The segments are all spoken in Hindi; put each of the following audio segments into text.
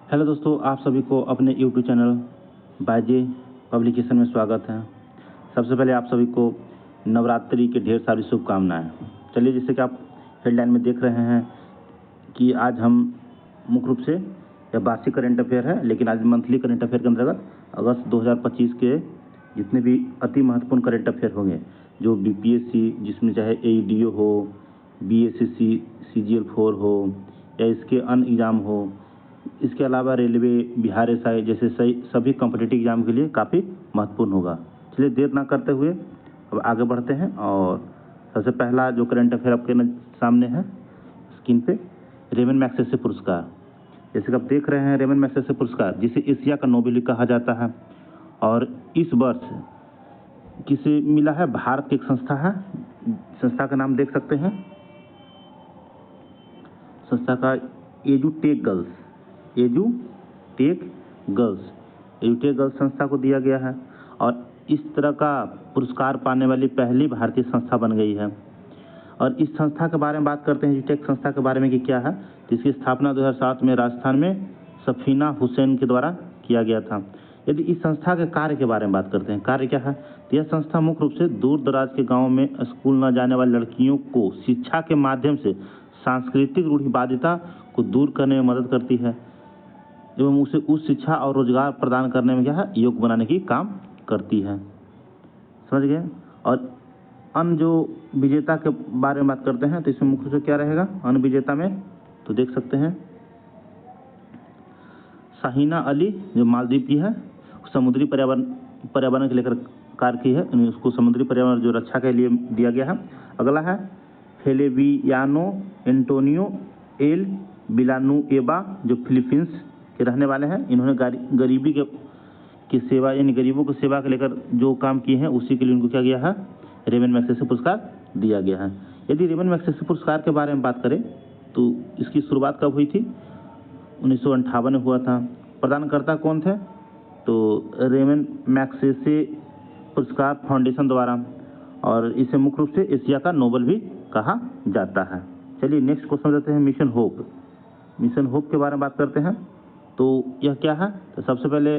हेलो दोस्तों, आप सभी को अपने यूट्यूब चैनल बायजे पब्लिकेशन में स्वागत है। सबसे पहले आप सभी को नवरात्रि की ढेर सारी शुभकामनाएं। चलिए, जैसे कि आप हेडलाइन में देख रहे हैं कि आज हम मुख्य रूप से यह वार्षिक करेंट अफेयर है, लेकिन आज मंथली करेंट अफेयर के अंतर्गत अगस्त 2025 के जितने भी अति महत्वपूर्ण करेंट अफेयर होंगे, जो बीपीएससी जिसमें चाहे एईडीओ हो, बीएसएससी, सीजीएल4 हो या इसके अन्य एग्ज़ाम हो, इसके अलावा रेलवे, बिहार एसआई जैसे सभी कॉम्पिटिटिव एग्जाम के लिए काफ़ी महत्वपूर्ण होगा। चलिए, देर ना करते हुए अब आगे बढ़ते हैं और सबसे पहला जो करंट अफेयर आपके सामने है स्क्रीन पे, रेमन मैग्सेसे पुरस्कार। जैसे कि आप देख रहे हैं, रेमन मैग्सेसे पुरस्कार जिसे एशिया का नोबेल कहा जाता है, और इस वर्ष किसे मिला है? भारत की एक संस्था है, संस्था का नाम देख सकते हैं, संस्था का एजुटेक गर्ल्स संस्था को दिया गया है और इस तरह का पुरस्कार पाने वाली पहली भारतीय संस्था बन गई है। और इस संस्था के बारे में बात करते हैं, एजुटेक संस्था के बारे में कि क्या है, तो इसकी स्थापना 2007 में राजस्थान में सफीना हुसैन के द्वारा किया गया था। यदि इस संस्था के कार्य के बारे में बात करते हैं, कार्य क्या है, तो यह संस्था मुख्य रूप से दूर दराज के गाँव में स्कूल न जाने वाली लड़कियों को शिक्षा के माध्यम से सांस्कृतिक रूढ़िवादिता को दूर करने में मदद करती है एवं उसे उस शिक्षा और रोजगार प्रदान करने में क्या है, योग्य बनाने की काम करती है। समझ गए? और अन्य जो विजेता के बारे में बात करते हैं, तो इसमें मुख्य रूप से क्या रहेगा अन्य विजेता में, तो देख सकते हैं शाहीना अली जो मालदीव की है, समुद्री पर्यावरण के लेकर कार्य की है, उसको समुद्री पर्यावरण जो रक्षा के लिए दिया गया है। अगला है फेलेवियानो एंटोनियो एल विलानुएवा जो फिलीपींस के रहने वाले हैं। इन्होंने गरीबी की सेवा यानी गरीबों की सेवा के लेकर जो काम किए हैं, उसी के लिए उनको क्या गया है, रेमन मैग्सेसे पुरस्कार दिया गया है। यदि रेमन मैग्सेसे पुरस्कार के बारे में बात करें तो इसकी शुरुआत कब हुई थी? 1958 में हुआ था। प्रदानकर्ता कौन थे? तो रेमन मैग्सेसे पुरस्कार फाउंडेशन द्वारा, और इसे मुख्य रूप से एशिया का नोबेल भी कहा जाता है। चलिए, नेक्स्ट क्वेश्चन देते हैं, मिशन होप। मिशन होप के बारे में बात करते हैं, तो यह क्या है? तो सबसे पहले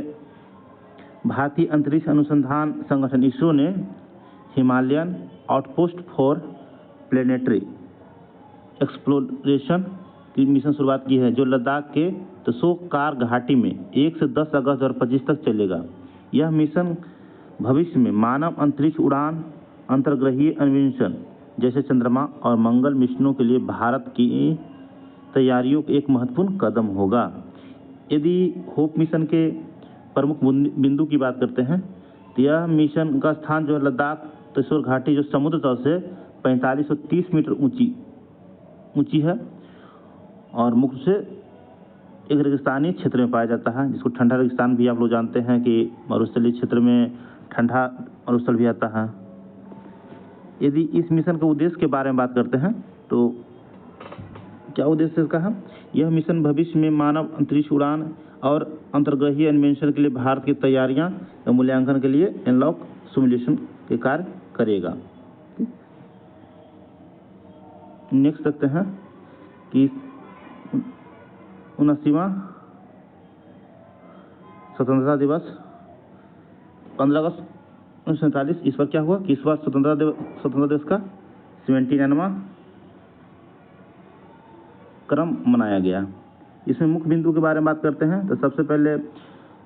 भारतीय अंतरिक्ष अनुसंधान संगठन इसरो ने Himalayan outpost for planetary exploration की मिशन शुरुआत की है, जो लद्दाख के त्सोक-कार घाटी में 1 से 10 अगस्त 2025 तक चलेगा। यह मिशन भविष्य में मानव अंतरिक्ष उड़ान, अंतर्ग्रहीय अन्वेषण जैसे चंद्रमा और मंगल मिशनों के लिए भारत की तैयारियों का एक महत्वपूर्ण कदम होगा। यदि होप मिशन के प्रमुख बिंदु की बात करते हैं, तो यह मिशन का स्थान जो है लद्दाख त्रिशूल घाटी, जो समुद्र तल से 4530 मीटर ऊंची है और मुख्य से एक रेगिस्तानी क्षेत्र में पाया जाता है, जिसको ठंडा रेगिस्तान भी आप लोग जानते हैं कि मरुस्थलीय क्षेत्र में ठंडा मरुस्थल भी आता है। यदि इस मिशन के उद्देश्य के बारे में बात करते हैं, तो क्या उद्देश्य इसका है? यह मिशन भविष्य में मानव अंतरिक्ष उड़ान और अंतर्ग्रहीय अन्वेषण के लिए भारत की तैयारियां या मूल्यांकन के लिए एनलॉक सिमुलेशन के कार्य करेगा। नेक्स्ट देखते हैं कि 79वां स्वतंत्रता दिवस 15 अगस्त 1947, इस पर क्या हुआ कि इस बार स्वतंत्रता दिवस का 79वां क्रम मनाया गया। इसमें मुख्य बिंदु के बारे में बात करते हैं, तो सबसे पहले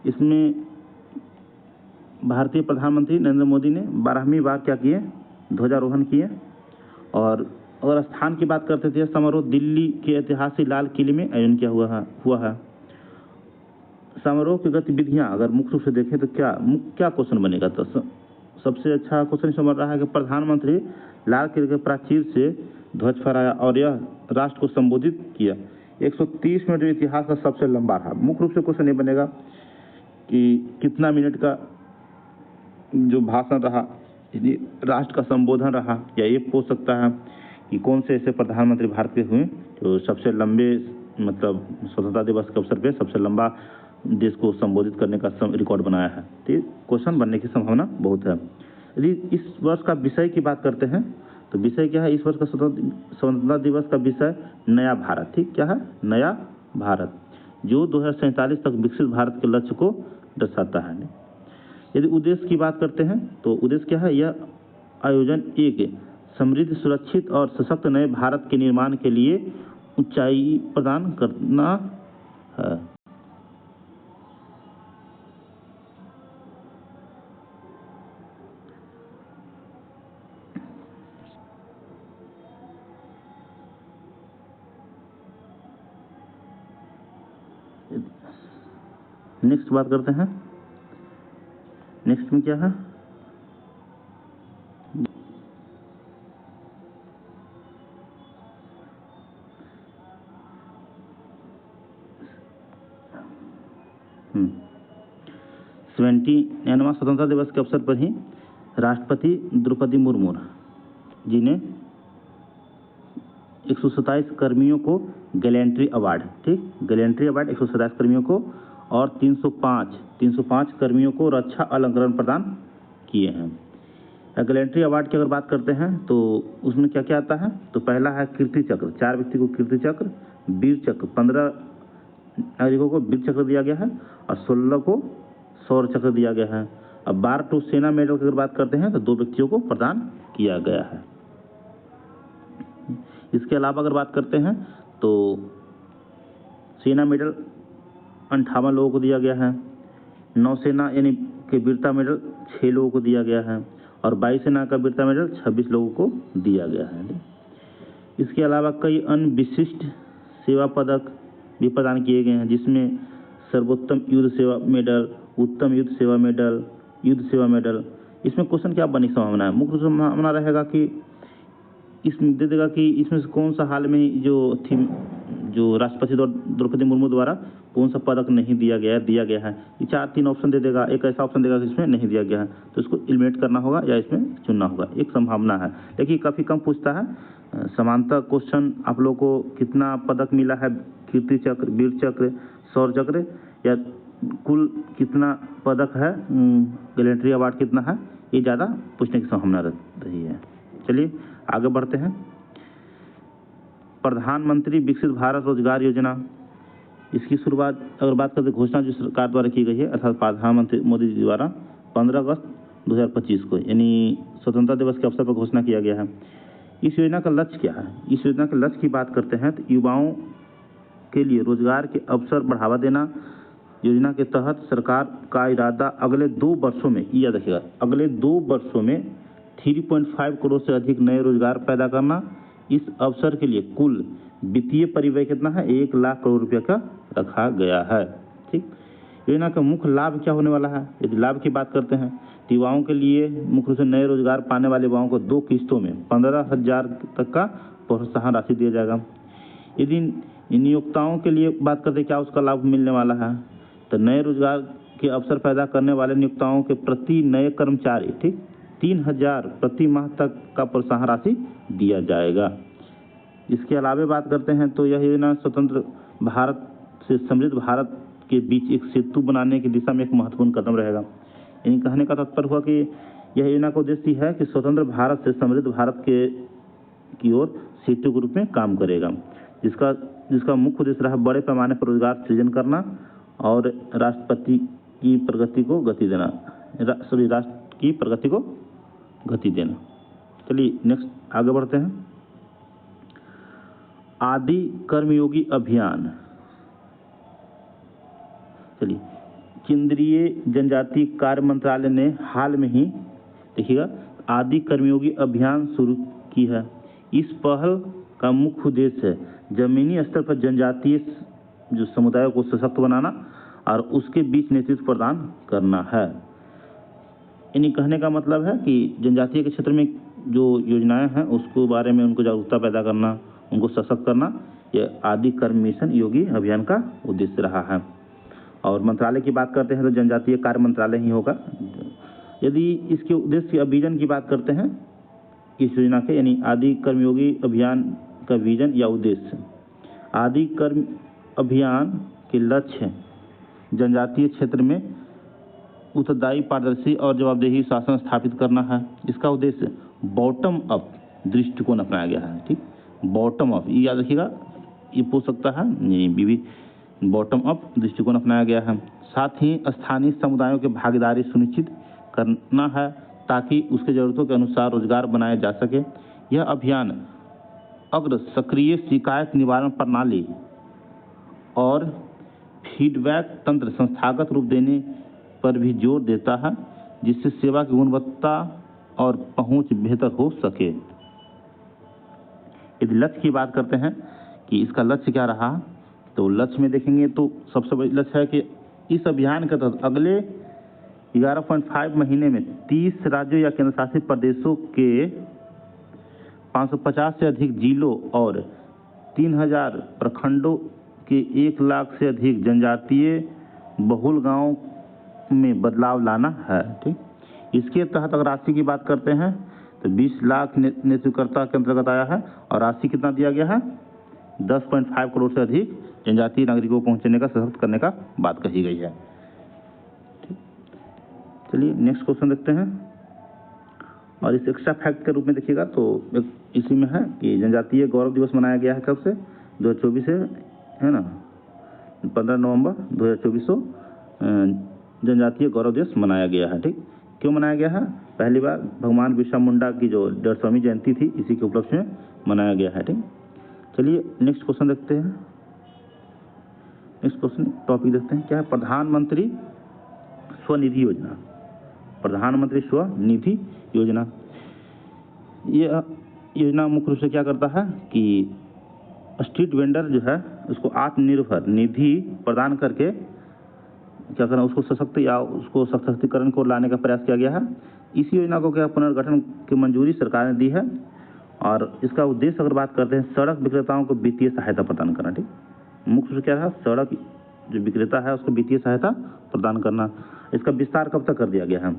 इसमें भारतीय प्रधानमंत्री नरेंद्र मोदी ने 12वीं बार क्या किए, ध्वजारोहण किए। और अगर स्थान की बात करते थे, समारोह दिल्ली के ऐतिहासिक लाल किले में आयोजन किया हुआ है। समारोह की गतिविधियां अगर मुख्य रूप से देखें तो क्या क्वेश्चन बनेगा, तो सबसे अच्छा क्वेश्चन इसमें बन रहा है कि प्रधानमंत्री लाल किले के प्राचीर से ध्वज फहराया और यह राष्ट्र को संबोधित किया। 130 मिनट इतिहास का सबसे लंबा रहा। मुख्य रूप से क्वेश्चन ये बनेगा कि कितना मिनट का जो भाषण रहा, यदि राष्ट्र का संबोधन रहा, या ये पूछ सकता है कि कौन से ऐसे प्रधानमंत्री भारत के हुए जो सबसे लंबे मतलब स्वतंत्रता दिवस के अवसर पे सबसे लंबा देश को संबोधित करने का रिकॉर्ड बनाया है। तो क्वेश्चन बनने की संभावना बहुत है। यदि इस वर्ष का विषय की बात करते हैं, तो विषय क्या है? इस वर्ष का स्वतंत्रता दिवस का विषय नया भारत। ठीक, क्या है? नया भारत। जो 2047 तक विकसित भारत के लक्ष्य को दर्शाता है। यदि उद्देश्य की बात करते हैं तो उद्देश्य क्या है? यह आयोजन एक समृद्ध, सुरक्षित और सशक्त नए भारत के निर्माण के लिए ऊंचाई प्रदान करना है। नेक्स्ट बात करते हैं, नेक्स्ट में क्या है? स्वतंत्रता दिवस के अवसर पर ही राष्ट्रपति द्रौपदी मुर्मू जी ने 127 कर्मियों को गैलेंट्री अवार्ड, ठीक, गैलेंट्री अवार्ड 127 कर्मियों को और 305 कर्मियों को रक्षा अलंकरण प्रदान किए हैं। गैलेंट्री अवार्ड की अगर बात करते हैं तो उसमें क्या क्या आता है? तो पहला है कीर्ति चक्र, 4 व्यक्ति को कीर्ति चक्र, वीर चक्र 15 नागरिकों को वीर चक्र दिया गया है और 16 को शौर्य चक्र दिया गया है। अब 12 सेना मेडल की अगर बात करते हैं तो 2 व्यक्तियों को प्रदान किया गया है। इसके अलावा अगर बात करते हैं तो सेना मेडल 58 लोगों को दिया गया है, नौसेना यानी कि वीरता मेडल 6 लोगों को दिया गया है और वायुसेना का वीरता मेडल 26 लोगों को दिया गया है। इसके अलावा कई अन्य विशिष्ट सेवा पदक भी प्रदान किए गए हैं, जिसमें सर्वोत्तम युद्ध सेवा मेडल, उत्तम युद्ध सेवा मेडल, युद्ध सेवा मेडल। इसमें क्वेश्चन क्या बनने की संभावना है? मुख्य रूप से संभावना रहेगा कि इसमें दे देगा कि इसमें से कौन सा हाल में जो राष्ट्रपति द्रौपदी मुर्मू द्वारा कौन सा पदक नहीं दिया गया है। ये 4-3 ऑप्शन दे देगा, एक ऐसा ऑप्शन देगा कि इसमें नहीं दिया गया है, तो इसको एलिमिनेट करना होगा या इसमें चुनना होगा, एक संभावना है। लेकिन काफ़ी कम पूछता है। समानता क्वेश्चन आप लोग को कितना पदक मिला है, कीर्ति चक्र, वीर चक्र, शौर्य चक्र, या कुल कितना पदक है, गैलेंट्री अवार्ड कितना है, ये ज़्यादा पूछने की संभावना रही है। चलिए आगे बढ़ते हैं। प्रधानमंत्री विकसित भारत रोजगार योजना, इसकी शुरुआत अगर बात करते घोषणा जो सरकार द्वारा की गई है, अर्थात प्रधानमंत्री मोदी जी द्वारा 15 अगस्त 2025 को यानी स्वतंत्रता दिवस के अवसर पर घोषणा किया गया है। इस योजना का लक्ष्य क्या है? इस योजना के लक्ष्य की बात करते हैं तो युवाओं के लिए रोजगार के अवसर बढ़ावा देना। योजना के तहत सरकार का इरादा अगले 2 वर्षों में, याद रखिएगा, अगले 2 वर्षों में 3.5 करोड़ से अधिक नए रोजगार पैदा करना। इस अवसर के लिए कुल वित्तीय परिव्यय कितना है? 1 लाख करोड़ रुपये का रखा गया है। ठीक, योजना का मुख्य लाभ क्या होने वाला है? यदि लाभ की बात करते हैं तो युवाओं के लिए मुख्य रूप से नए रोजगार पाने वाले युवाओं को 2 किस्तों में 15,000 तक का प्रोत्साहन राशि दिया जाएगा। यदि नियोक्ताओं के लिए बात करते क्या उसका लाभ मिलने वाला है, तो नए रोजगार के अवसर पैदा करने वाले नियोक्ताओं के प्रति नए कर्मचारी, ठीक, 3,000 प्रति माह तक का प्रोत्साहन राशि दिया जाएगा। इसके अलावा बात करते हैं तो यह योजना स्वतंत्र भारत से समृद्ध भारत के बीच एक सेतु बनाने की दिशा में एक महत्वपूर्ण कदम रहेगा। यानी कहने का तात्पर्य हुआ कि यह योजना का उद्देश्य है कि स्वतंत्र भारत से समृद्ध भारत की ओर सेतु के रूप में काम करेगा, जिसका मुख्य उद्देश्य रहा बड़े पैमाने पर रोजगार सृजन करना और राष्ट्र की प्रगति को गति देना। चलिए नेक्स्ट आगे बढ़ते हैं। आदि कर्मयोगी अभियान। चलिए, केंद्रीय जनजातीय कार्य मंत्रालय ने हाल में ही देखिएगा आदि कर्मयोगी अभियान शुरू की है। इस पहल का मुख्य उद्देश्य है जमीनी स्तर पर जनजातीय जो समुदायों को सशक्त बनाना और उसके बीच नेतृत्व प्रदान करना है। यानी कहने का मतलब है कि जनजातीय के क्षेत्र में जो योजनाएं हैं उसके बारे में उनको जागरूकता पैदा करना, उनको सशक्त करना, यह आदि कर्म मिशन योगी अभियान का उद्देश्य रहा है। और मंत्रालय की बात करते हैं तो जनजातीय कार्य मंत्रालय ही होगा। यदि इसके उद्देश्य विजन की बात करते हैं इस योजना के, यानी आदि कर्मयोगी अभियान का विजन या उद्देश्य, आदि कर्म अभियान के लक्ष्य जनजातीय क्षेत्र में उत्तरदायी, पारदर्शी और जवाबदेही शासन स्थापित करना है। इसका उद्देश्य बॉटम अप दृष्टिकोण अपनाया गया है। ठीक, बॉटम अप, ये याद रखिएगा, ये पूछ सकता है बॉटम अप दृष्टिकोण अपनाया गया है। साथ ही स्थानीय समुदायों की भागीदारी सुनिश्चित करना है ताकि उसके ज़रूरतों के अनुसार रोजगार बनाया जा सके। यह अभियान अग्र सक्रिय शिकायत निवारण प्रणाली और फीडबैक तंत्र संस्थागत रूप देने पर भी जोर देता है, जिससे सेवा की गुणवत्ता और पहुंच बेहतर हो सके। यदि लक्ष्य की बात करते हैं कि इसका लक्ष्य क्या रहा, तो लक्ष्य में देखेंगे तो सबसे बड़ी लक्ष्य है कि इस अभियान के तहत अगले 11.5 महीने में 30 राज्यों या केंद्रशासित प्रदेशों के 550 से अधिक जिलों और 3000 प्रखंडों के 1 लाख से अधिक जनजातीय बहुल गांवों में बदलाव लाना है। ठीक, इसके तहत अगर राशि की बात करते हैं तो 20 लाख नेतृत्वकर्ता के अंतर्गत आया है और राशि कितना दिया गया है, 10.5 करोड़ से अधिक जनजातीय नागरिकों को पहुंचने का सशक्त करने का बात कही गई है। ठीक, चलिए नेक्स्ट क्वेश्चन देखते हैं। और इस एक्स्ट्रा फैक्ट के रूप में देखिएगा तो इसी में है कि जनजातीय गौरव दिवस मनाया गया है कब से, 2024 से, है ना, 15 नवंबर 2024 को जनजातीय गौरव दिवस मनाया गया है। ठीक, क्यों मनाया गया है? पहली बार भगवान बिरसा मुंडा की जो 150वीं जयंती थी, इसी के उपलक्ष्य में मनाया गया है। ठीक, चलिए नेक्स्ट क्वेश्चन देखते हैं। नेक्स्ट क्वेश्चन टॉपिक देखते हैं, क्या है? प्रधानमंत्री स्वनिधि योजना। प्रधानमंत्री स्वनिधि योजना, यह योजना मुख्य रूप से क्या करता है कि स्ट्रीट वेंडर जो है उसको आत्मनिर्भर निधि प्रदान करके क्या करना, उसको सशक्त या उसको सशक्तिकरण को लाने का प्रयास किया गया है। इस योजना को क्या पुनर्गठन की मंजूरी सरकार ने दी है और इसका उद्देश्य अगर बात करते हैं, सड़क विक्रेताओं को वित्तीय सहायता प्रदान करना। ठीक, मुख्य रूप से क्या रहा, सड़क जो विक्रेता है उसको वित्तीय सहायता प्रदान करना। इसका विस्तार कब तक कर दिया गया है?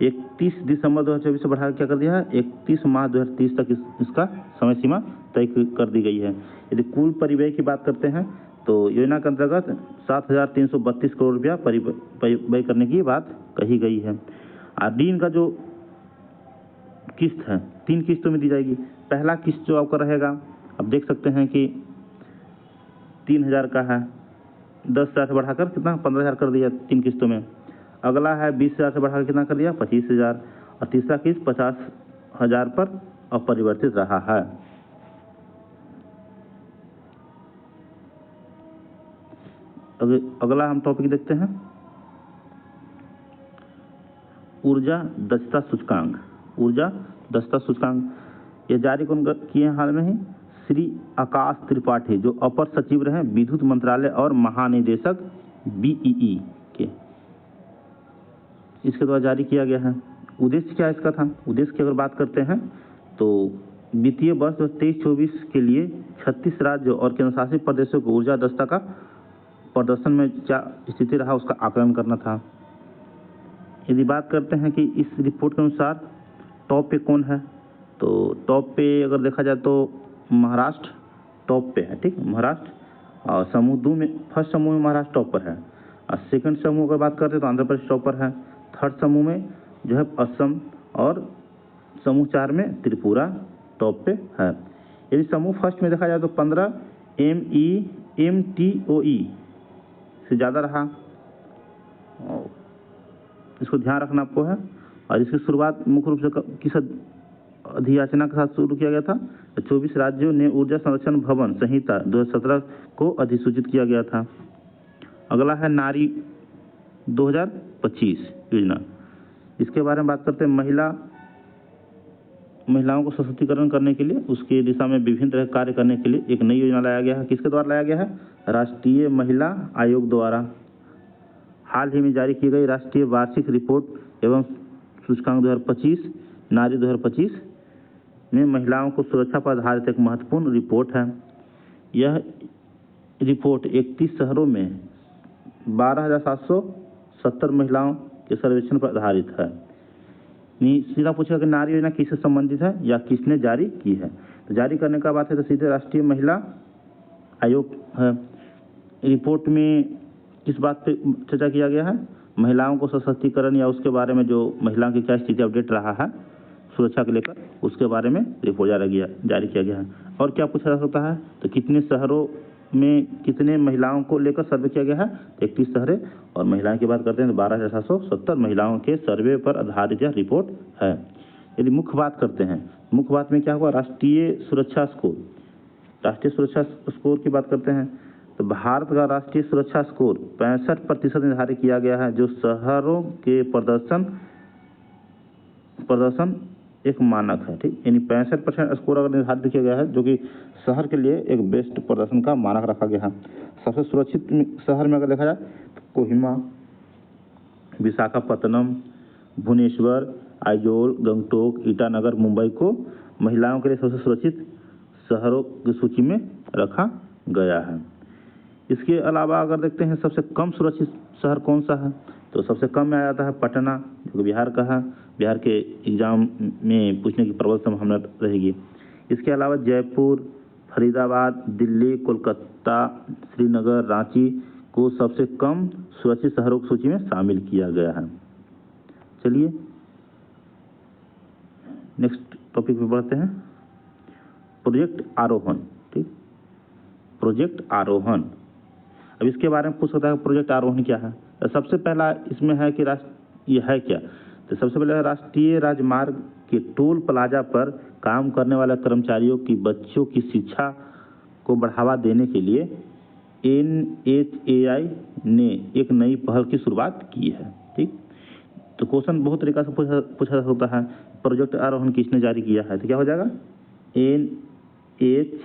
31 दिसंबर 2024 से बढ़ाकर क्या कर दिया है, 31 मार्च 2030 तक इसका समय सीमा तय कर दी गई है। यदि कुल परिव्यय की बात करते हैं तो योजना के अंतर्गत 7,332 करोड़ रुपया परिव्यय करने की बात कही गई है। ऋण का जो किस्त है 3 किस्तों में दी जाएगी। पहला किस्त जो आपका रहेगा, अब देख सकते हैं कि 3,000 का है, 10,000 से बढ़ाकर कितना 15,000 कर दिया 3 किस्तों में। अगला है 20,000 से बढ़ाकर कितना कर दिया 25,000 और तीसरा किस्त 50,000 पर अपरिवर्तित रहा है। अगला हम टॉपिक देखते हैं, ऊर्जा दक्षता सूचकांक। ऊर्जा दक्षता सूचकांक यह जारी कौन किए हैं हाल में ही? श्री आकाश त्रिपाठी जो अपर सचिव रहे विद्युत मंत्रालय और महानिदेशक बीईई के, इसके द्वारा जारी किया गया है। उद्देश्य क्या इसका था? उद्देश्य की अगर बात करते हैं तो वित्तीय वर्ष 23-24 के लिए 36 राज्यों और केंद्रशासित प्रदेशों को ऊर्जा दक्षता का प्रदर्शन में क्या स्थिति रहा उसका आकलन करना था। यदि बात करते हैं कि इस रिपोर्ट के अनुसार टॉप पे कौन है, तो टॉप पे अगर देखा जाए तो महाराष्ट्र टॉप पे है। ठीक, महाराष्ट्र और समूह 2 में, फर्स्ट समूह में महाराष्ट्र टॉप पर है और सेकंड समूह अगर बात करते हैं तो आंध्र प्रदेश टॉप पर है। थर्ड समूह में जो है असम और समूह 4 में त्रिपुरा टॉप पे है। यदि समूह फर्स्ट में देखा जाए तो 15 MTOE से ज़्यादा रहा, इसको ध्यान रखना आपको है। और इसकी शुरुआत मुख्य रूप से किस अधियाचना के साथ शुरू किया गया था? 24 राज्यों ने ऊर्जा संरक्षण भवन संहिता 2017 को अधिसूचित किया गया था। अगला है नारी 2025 योजना। इसके बारे में बात करते हैं, महिलाओं को सशक्तिकरण करने के लिए उसके दिशा में विभिन्न तरह कार्य करने के लिए एक नई योजना लाया गया है। किसके द्वारा लाया गया है? राष्ट्रीय महिला आयोग द्वारा हाल ही में जारी की गई राष्ट्रीय वार्षिक रिपोर्ट एवं सूचकांक 2025 नारी 2025 में महिलाओं को सुरक्षा पर आधारित एक महत्वपूर्ण रिपोर्ट है। यह रिपोर्ट 31 शहरों में 12,770 महिलाओं के सर्वेक्षण पर आधारित है। सीधा पूछेगा कि नारी योजना किससे संबंधित है या किसने जारी की है, तो जारी करने का बात है तो सीधे राष्ट्रीय महिला आयोग है। रिपोर्ट में किस बात पे चर्चा किया गया है? महिलाओं को सशक्तिकरण या उसके बारे में जो महिलाओं की क्या स्थिति अपडेट रहा है सुरक्षा को लेकर, उसके बारे में रिपोर्ट जारी किया गया है। और क्या पूछा जा सकता है? तो कितने शहरों में कितने महिलाओं को लेकर सर्वे किया गया है? 31 शहरें। और महिलाओं की बात करते हैं तो 12,770 महिलाओं के सर्वे पर आधारित यह रिपोर्ट है। यदि मुख्य बात करते हैं, मुख्य बात में क्या हुआ? राष्ट्रीय सुरक्षा स्कोर। राष्ट्रीय सुरक्षा स्कोर की बात करते हैं तो भारत का राष्ट्रीय सुरक्षा स्कोर 65% निर्धारित किया गया है, जो शहरों के प्रदर्शन एक मानक है। ठीक, यानी 65% स्कोर अगर निर्धारित किया गया है, जो कि शहर के लिए एक बेस्ट प्रदर्शन का मानक रखा गया है। सबसे सुरक्षित शहर में अगर देखा जाए तो कोहिमा, विशाखापत्तनम, भुवनेश्वर, आइजोल, गंगटोक, ईटानगर, मुंबई को महिलाओं के लिए सबसे सुरक्षित शहरों की सूची में रखा गया है। इसके अलावा अगर देखते हैं सबसे कम सुरक्षित शहर कौन सा है, तो सबसे कम में आ जाता है पटना, जो कि बिहार का है। बिहार के एग्जाम में पूछने की प्रबल संभावना रहेगी। इसके अलावा जयपुर, फरीदाबाद, दिल्ली, कोलकाता, श्रीनगर, रांची को सबसे कम सुरक्षित शहरों की सूची में शामिल किया गया है। चलिए नेक्स्ट टॉपिक पे बढ़ते हैं, प्रोजेक्ट आरोहण। ठीक, प्रोजेक्ट आरोहण। अब इसके बारे में पूछ सकता है प्रोजेक्ट आरोहण क्या है? तो सबसे पहला इसमें है कि ये है क्या? तो सबसे पहले राष्ट्रीय राजमार्ग के टोल प्लाजा पर काम करने वाले कर्मचारियों की बच्चों की शिक्षा को बढ़ावा देने के लिए NHAI ने एक नई पहल की शुरुआत की है। ठीक, तो क्वेश्चन बहुत तरीका से पूछा होता है, प्रोजेक्ट आरोहण किसने जारी किया है? तो क्या हो जाएगा? NHAI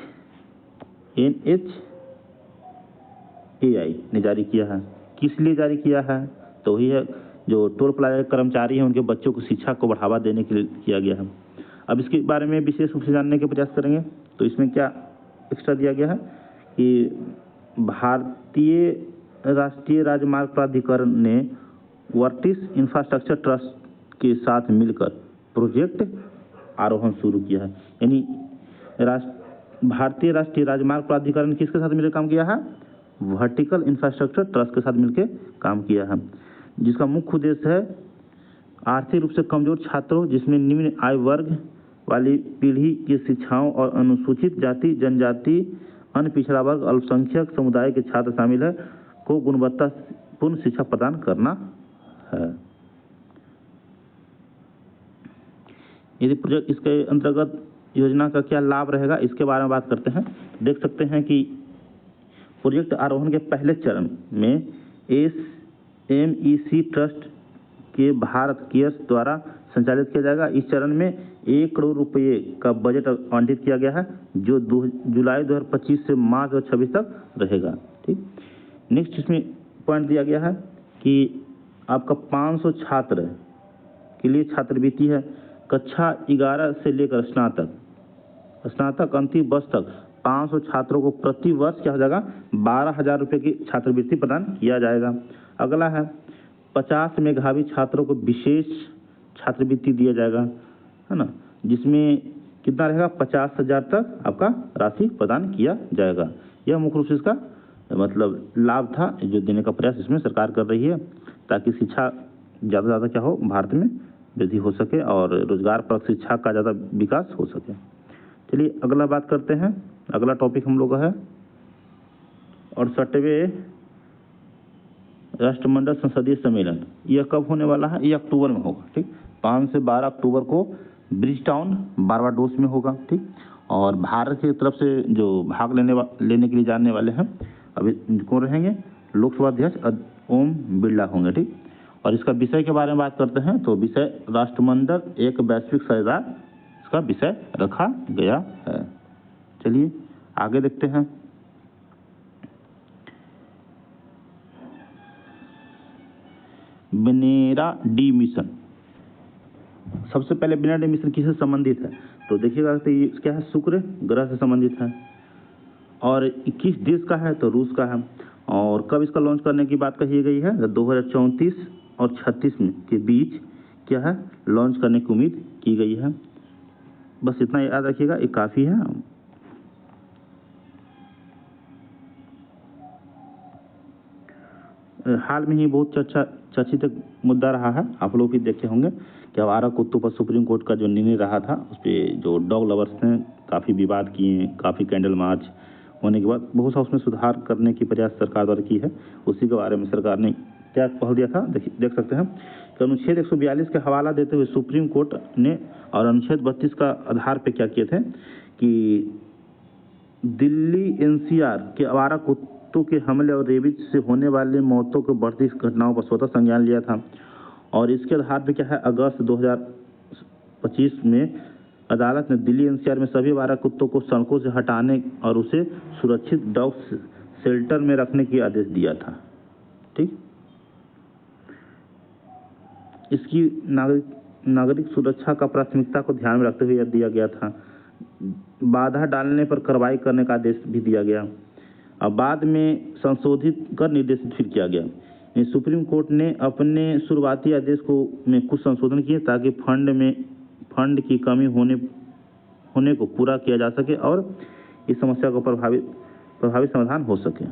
ने जारी किया है। किस लिए जारी किया है? तो वही है, जो टोल प्लाजा के कर्मचारी हैं उनके बच्चों को शिक्षा को बढ़ावा देने के लिए किया गया है। अब इसके बारे में विशेष रूप से जानने के प्रयास करेंगे। तो इसमें क्या एक्स्ट्रा दिया गया है कि भारतीय राष्ट्रीय राजमार्ग प्राधिकरण ने वर्टिस इंफ्रास्ट्रक्चर ट्रस्ट के साथ मिलकर प्रोजेक्ट आरोहण शुरू किया है। यानी भारतीय राष्ट्रीय राजमार्ग प्राधिकरण किसके साथ मिलकर काम किया है? वर्टिकल इंफ्रास्ट्रक्चर ट्रस्ट के साथ मिलकर काम किया है, जिसका मुख्य उद्देश्य है आर्थिक रूप से कमजोर छात्रों, जिसमें निम्न आय वर्ग वाली पीढ़ी की शिक्षाओं और अनुसूचित जाति, जनजाति, अन्य पिछड़ा वर्ग, अल्पसंख्यक समुदाय के छात्र शामिल है, को गुणवत्तापूर्ण शिक्षा प्रदान करना है। यदि प्रोजेक्ट इसके अंतर्गत योजना का क्या लाभ रहेगा, इसके बारे में बात करते हैं। देख सकते हैं कि प्रोजेक्ट आरोहण के पहले चरण में SMEC ट्रस्ट के भारत केयर्स द्वारा संचालित किया जाएगा। इस चरण में 1 करोड़ रुपये का बजट आवंटित किया गया है, जो जुलाई 2025 से मार्च 2026 तक रहेगा। ठीक, नेक्स्ट इसमें पॉइंट दिया गया है कि आपका 500 छात्र के लिए छात्रवृत्ति है। कक्षा 11 से लेकर स्नातक अंतिम वर्ष तक 500 छात्रों को प्रति वर्ष क्या हो जाएगा? 12,000 रुपये की छात्रवृत्ति प्रदान किया जाएगा। अगला है 50 मेधावी छात्रों को विशेष छात्रवृत्ति दिया जाएगा, है ना, जिसमें कितना रहेगा? 50,000 तक आपका राशि प्रदान किया जाएगा। यह मुख्य रूप से इसका मतलब लाभ था, जो देने का प्रयास इसमें सरकार कर रही है, ताकि शिक्षा ज़्यादा से ज़्यादा क्या हो, भारत में वृद्धि हो सके और रोजगार पर शिक्षा का ज़्यादा विकास हो सके। चलिए अगला बात करते हैं। अगला टॉपिक हम लोग का है 68वें राष्ट्रमंडल संसदीय सम्मेलन। यह कब होने वाला है? ये अक्टूबर में होगा। ठीक, 5 से 12 अक्टूबर को ब्रिज टाउन बारबाडोस में होगा। ठीक, और भारत की तरफ से जो भाग लेने के लिए जानने वाले हैं अभी कौन रहेंगे? लोकसभा अध्यक्ष ओम बिरला होंगे। ठीक, और इसका विषय के बारे में बात करते हैं तो विषय राष्ट्रमंडल एक वैश्विक साझेदार, इसका विषय रखा गया है। चलिए आगे देखते हैं। Banera D mission. सबसे पहले बनेरा डी मिशन किससे संबंधित है? तो देखिएगा तो ये क्या है? शुक्र ग्रह से संबंधित है। और किस देश का है? तो रूस का है। और कब इसका लॉन्च करने की बात कही गई है? 2034 और 36 में के बीच क्या है? लॉन्च करने की उम्मीद की गई है। बस इतना याद रखिएगा, ये काफ़ी है। हाल में ही बहुत चर्चित मुद्दा रहा है, आप लोग भी देखे होंगे कि आवारा कुत्तों पर सुप्रीम कोर्ट का जो निर्णय रहा था, उस पर जो डॉग लवर्स ने काफ़ी विवाद किए, काफ़ी कैंडल मार्च होने के बाद बहुत सा उसमें सुधार करने की प्रयास सरकार द्वारा की है। उसी के बारे में सरकार ने क्या पहल दिया था, देख सकते हैं कि अनुच्छेद 142 के हवाला देते हुए सुप्रीम कोर्ट ने और अनुच्छेद 32 का आधार पे क्या किए थे कि दिल्ली एनसीआर के आवारा कुत्तों के हमले और रेबीज से होने वाले मौतों को बढ़ती घटनाओं पर स्वतः संज्ञान लिया था। और इसके आधार पे क्या है, अगस्त 2025 में अदालत ने दिल्ली एनसीआर में सभी आवारा कुत्तों को सड़कों से हटाने और उसे सुरक्षित डॉग शेल्टर में रखने की आदेश दिया था। ठीक, इसकी नागरिक सुरक्षा का प्राथमिकता को ध्यान में रखते हुए दिया गया था। बाधा डालने पर कार्रवाई करने का आदेश भी दिया गया। अब बाद में संशोधित कर निर्देशित फिर किया गया। सुप्रीम कोर्ट ने अपने शुरुआती आदेश को में कुछ संशोधन किए ताकि फंड की कमी होने को पूरा किया जा सके और इस समस्या को प्रभावी समाधान हो सके।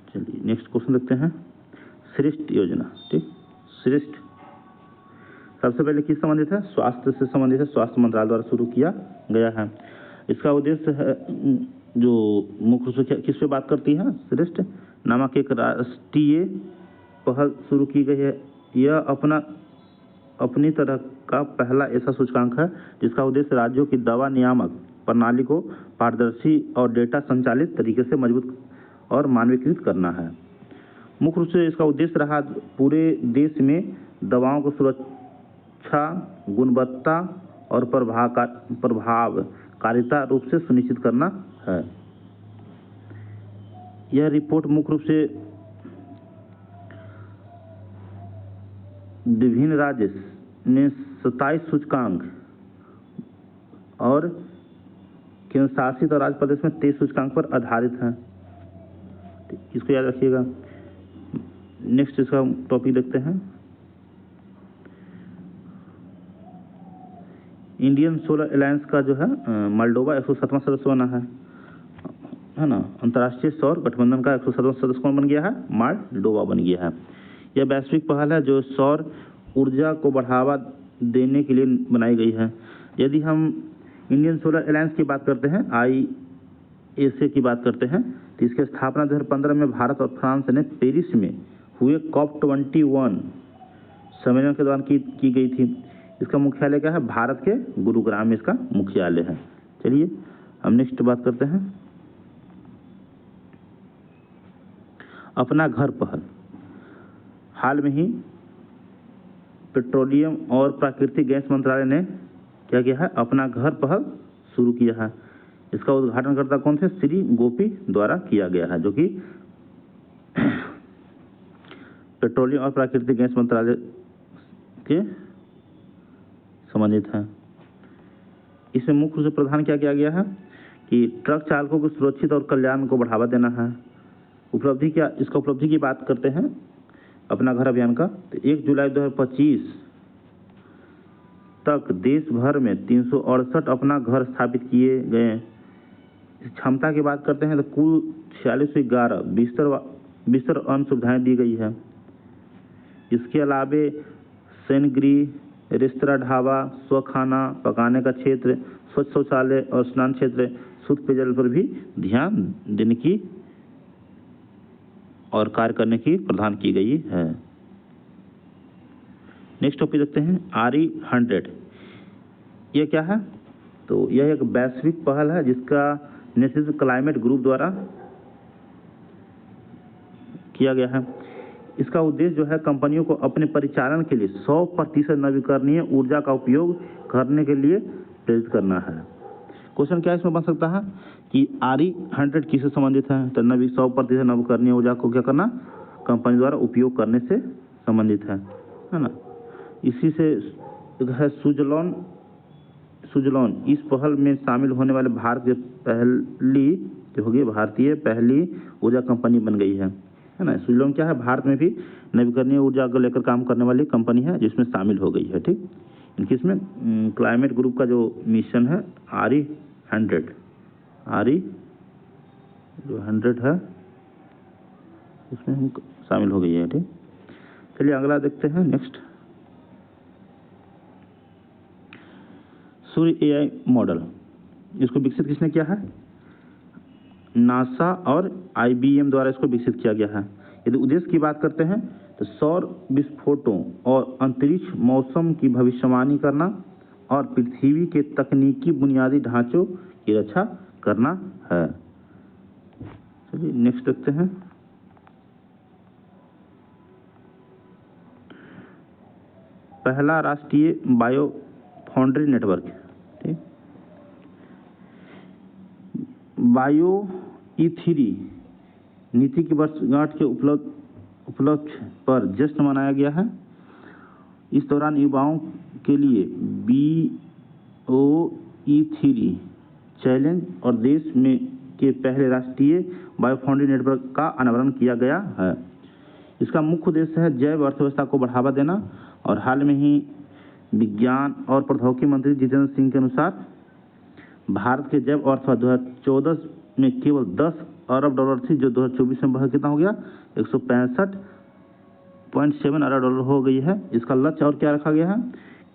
चलिए नेक्स्ट क्वेश्चन देखते हैं। श्रेष्ठ योजना। ठीक, श्रेष्ठ सबसे पहले किस संबंधित है, स्वास्थ्य से संबंधित है, स्वास्थ्य मंत्रालय द्वारा शुरू किया गया है। इसका उद्देश्य है जो मुख्य रूप से किस पे बात करती है, श्रेष्ठ नामक एक राष्ट्रीय पहल शुरू की गई है। यह अपनी तरह का पहला ऐसा सूचकांक है जिसका उद्देश्य राज्यों की दवा नियामक प्रणाली को पारदर्शी और डेटा संचालित तरीके से मजबूत और मानवीकृत करना है। मुख्य रूप से इसका उद्देश्य रहा पूरे देश में दवाओं को सुरक्षा, गुणवत्ता और प्रभावकारिता रूप से सुनिश्चित करना है। यह रिपोर्ट मुख्य रूप से विभिन्न राज्य में 27 सूचकांक और केंद्र शासित और राज्य प्रदेश में 23 सूचकांक पर आधारित है। इसको याद रखिएगा। नेक्स्ट इसका टॉपिक देखते हैं। इंडियन सोलर अलायंस का जो है मोल्डोवा 107वां सदस्य बना है ना। अंतर्राष्ट्रीय सौर गठबंधन का 107वां सदस्य कौन बन गया है, मोल्डोवा बन गया है। यह वैश्विक पहल है जो सौर ऊर्जा को बढ़ावा देने के लिए बनाई गई है। यदि हम इंडियन सोलर अलायंस की बात करते हैं, ISA की बात करते हैं, तो इसकी स्थापना 2015 में भारत और फ्रांस ने पेरिस में हुए COP21 सम्मेलन के दौरान की गई थी। इसका मुख्यालय क्या है, भारत के गुरुग्राम में इसका मुख्यालय है। चलिए हम नेक्स्ट बात करते हैं। अपना घर पहल। हाल में ही पेट्रोलियम और प्राकृतिक गैस मंत्रालय ने क्या किया है, अपना घर पहल शुरू किया है। इसका उद्घाटनकर्ता कौन थे, श्री गोपी द्वारा किया गया है, जो कि पेट्रोलियम और प्राकृतिक गैस मंत्रालय के संबंधित है। इसमें मुख्य रूप से प्रधान क्या किया गया है कि ट्रक चालकों को सुरक्षित और कल्याण को बढ़ावा देना है। इसका उपलब्धि की बात करते हैं अपना घर अभियान का, तो 1 जुलाई 2025 तक देश भर में 368 अपना घर स्थापित किए गए। क्षमता की बात करते हैं तो कुल 4611 बिस्तर अन्य सुविधाएं दी गई है। इसके अलावे शयनगृह, रेस्तरां, ढाबा, स्वखाना, पकाने का क्षेत्र, स्वच्छ शौचालय और स्नान क्षेत्र, शुद्ध पेयजल पर भी ध्यान देने की और कार्य करने की प्रदान की गई है। नेक्स्ट टॉपिक देखते हैं, RE100। यह क्या है, तो यह एक वैश्विक पहल है जिसका नेतृत्व क्लाइमेट ग्रुप द्वारा किया गया है। इसका उद्देश्य जो है कंपनियों को अपने परिचालन के लिए 100% नवीकरणीय ऊर्जा का उपयोग करने के लिए प्रेरित करना है। क्वेश्चन क्या इसमें बन सकता है कि RE100 किससे संबंधित है, तो 100% नवीकरणीय ऊर्जा को क्या करना, कंपनी द्वारा उपयोग करने से संबंधित है ना। इसी से है सुजलॉन इस पहल में शामिल होने वाले भारत की पहली जो होगी भारतीय पहली ऊर्जा कंपनी बन गई है ना। सुजलॉन क्या है, भारत में भी नवीकरणीय ऊर्जा को लेकर काम करने वाली कंपनी है जिसमें शामिल हो गई है। ठीक, इनकी इसमें क्लाइमेट ग्रुप का जो मिशन है RE100 जो 100 है उसमें हम शामिल हो गई है। ठीक, चलिए अगला देखते हैं। नेक्स्ट सूर्य एआई मॉडल, इसको विकसित किसने किया है? नासा और आईबीएम द्वारा इसको विकसित किया गया है। यदि उद्देश्य की बात करते हैं तो सौर विस्फोटों और अंतरिक्ष मौसम की भविष्यवाणी करना और पृथ्वी के तकनीकी बुनियादी ढांचों की रक्षा करना है। चलिए नेक्स्ट देखते हैं। पहला राष्ट्रीय बायो फाउंड्री नेटवर्क, ठीक, बायो E3 नीति की वर्षगांठ के उपलक्ष्य पर जश्न मनाया गया है। इस दौरान युवाओं के लिए BOE3 चैलेंज और देश में के पहले राष्ट्रीय बायो फाउंड्री नेटवर्क का अनावरण किया गया है। इसका मुख्य उद्देश्य है जैव अर्थव्यवस्था को बढ़ावा देना, और हाल में ही विज्ञान और प्रौद्योगिकी मंत्री जितेंद्र सिंह के अनुसार भारत के जैव अर्थव्यवस्था 2014 में केवल 10 अरब डॉलर थी, जो 2024 में बढ़कर कितना हो गया? 165.7 अरब डॉलर हो गई है। इसका लक्ष्य और क्या रखा गया है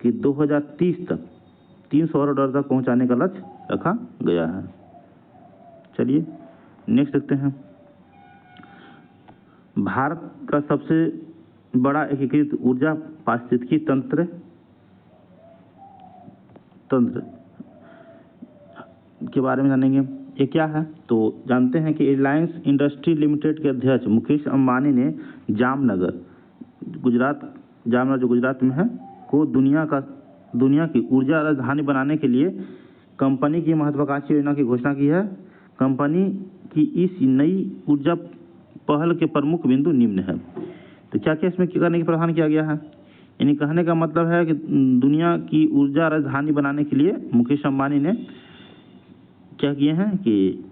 कि 2030 तक 300 अरब डॉलर तक पहुंचाने का लक्ष्य रखा गया है। चलिए नेक्स्ट देखते हैं। भारत का सबसे बड़ा एकीकृत ऊर्जा पारिस्थितिकी तंत्र के बारे में जानेंगे। ये क्या है? तो जानते हैं कि रिलायंस इंडस्ट्री लिमिटेड के अध्यक्ष मुकेश अंबानी ने जामनगर जो गुजरात में है, को दुनिया की ऊर्जा राजधानी बनाने के लिए कंपनी की महत्वाकांक्षी योजना की घोषणा की है। कंपनी की इस नई ऊर्जा पहल के प्रमुख बिंदु निम्न है। तो क्या क्या इसमें करने की प्रावधान किया गया है? यानी कहने का मतलब है कि दुनिया की ऊर्जा राजधानी बनाने के लिए मुकेश अंबानी ने क्या किए हैं कि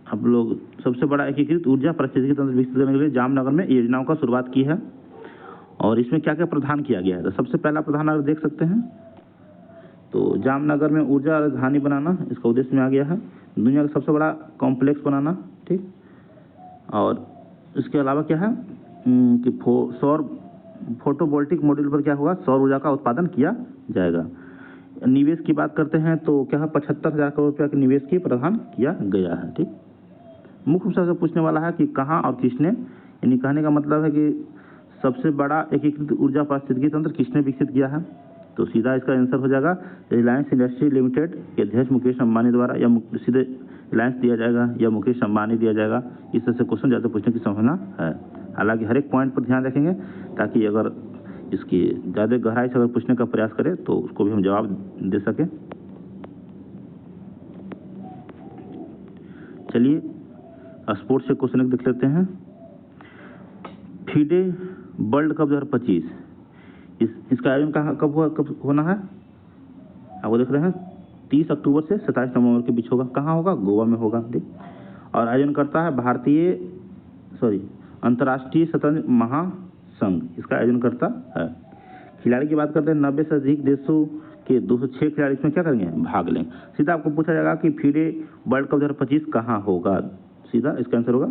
आप लोग सबसे बड़ा एकीकृत ऊर्जा पारिस्थितिकी तंत्र विकसित करने के लिए जामनगर में योजनाओं का शुरुआत की है। और इसमें क्या क्या प्रावधान किया गया है? तो सबसे पहला प्रावधान अगर देख सकते हैं तो जामनगर में ऊर्जा राजधानी बनाना, इसका उद्देश्य में आ गया है दुनिया का सबसे बड़ा कॉम्प्लेक्स बनाना, ठीक। और इसके अलावा क्या है कि सौर फोटोवोल्टिक मॉड्यूल पर क्या होगा? सौर ऊर्जा का उत्पादन किया जाएगा। निवेश की बात करते हैं तो क्या है 75,000 करोड़ रुपया के निवेश की प्रावधान किया गया है, ठीक। मुख्य रूप से पूछने वाला है कि कहाँ और किसने, यानी कहने का मतलब है कि सबसे बड़ा एकीकृत ऊर्जा पारिस्थितिकी तंत्र किसने विकसित किया है? तो सीधा इसका आंसर हो जाएगा रिलायंस इंडस्ट्री लिमिटेड के अध्यक्ष मुकेश अंबानी द्वारा, या सीधे रिलायंस दिया जाएगा या मुकेश अंबानी दिया जाएगा। इस तरह से क्वेश्चन ज़्यादा पूछने की संभावना है। हालांकि हर एक पॉइंट पर ध्यान रखेंगे ताकि अगर इसकी ज़्यादा गहराई से अगर पूछने का प्रयास करें तो उसको भी हम जवाब दे सकें। चलिए स्पोर्ट्स से क्वेश्चन देख लेते हैं। फीडे वर्ल्ड कप 2025 इसका आयोजन कब होना है? आपको देख रहे हैं 30 अक्टूबर से 27 नवंबर के बीच होगा। कहाँ होगा? गोवा में होगा, ठीक। और आयोजन करता है अंतर्राष्ट्रीय शतरंज महासंघ, इसका आयोजन करता है। खिलाड़ी की बात करते हैं 90 से अधिक देशों के 206 खिलाड़ी इसमें क्या करेंगे? भाग लेंगे। सीधा आपको पूछा जाएगा कि फीडे वर्ल्ड कप 2025 कहाँ होगा? सीधा इसका आंसर होगा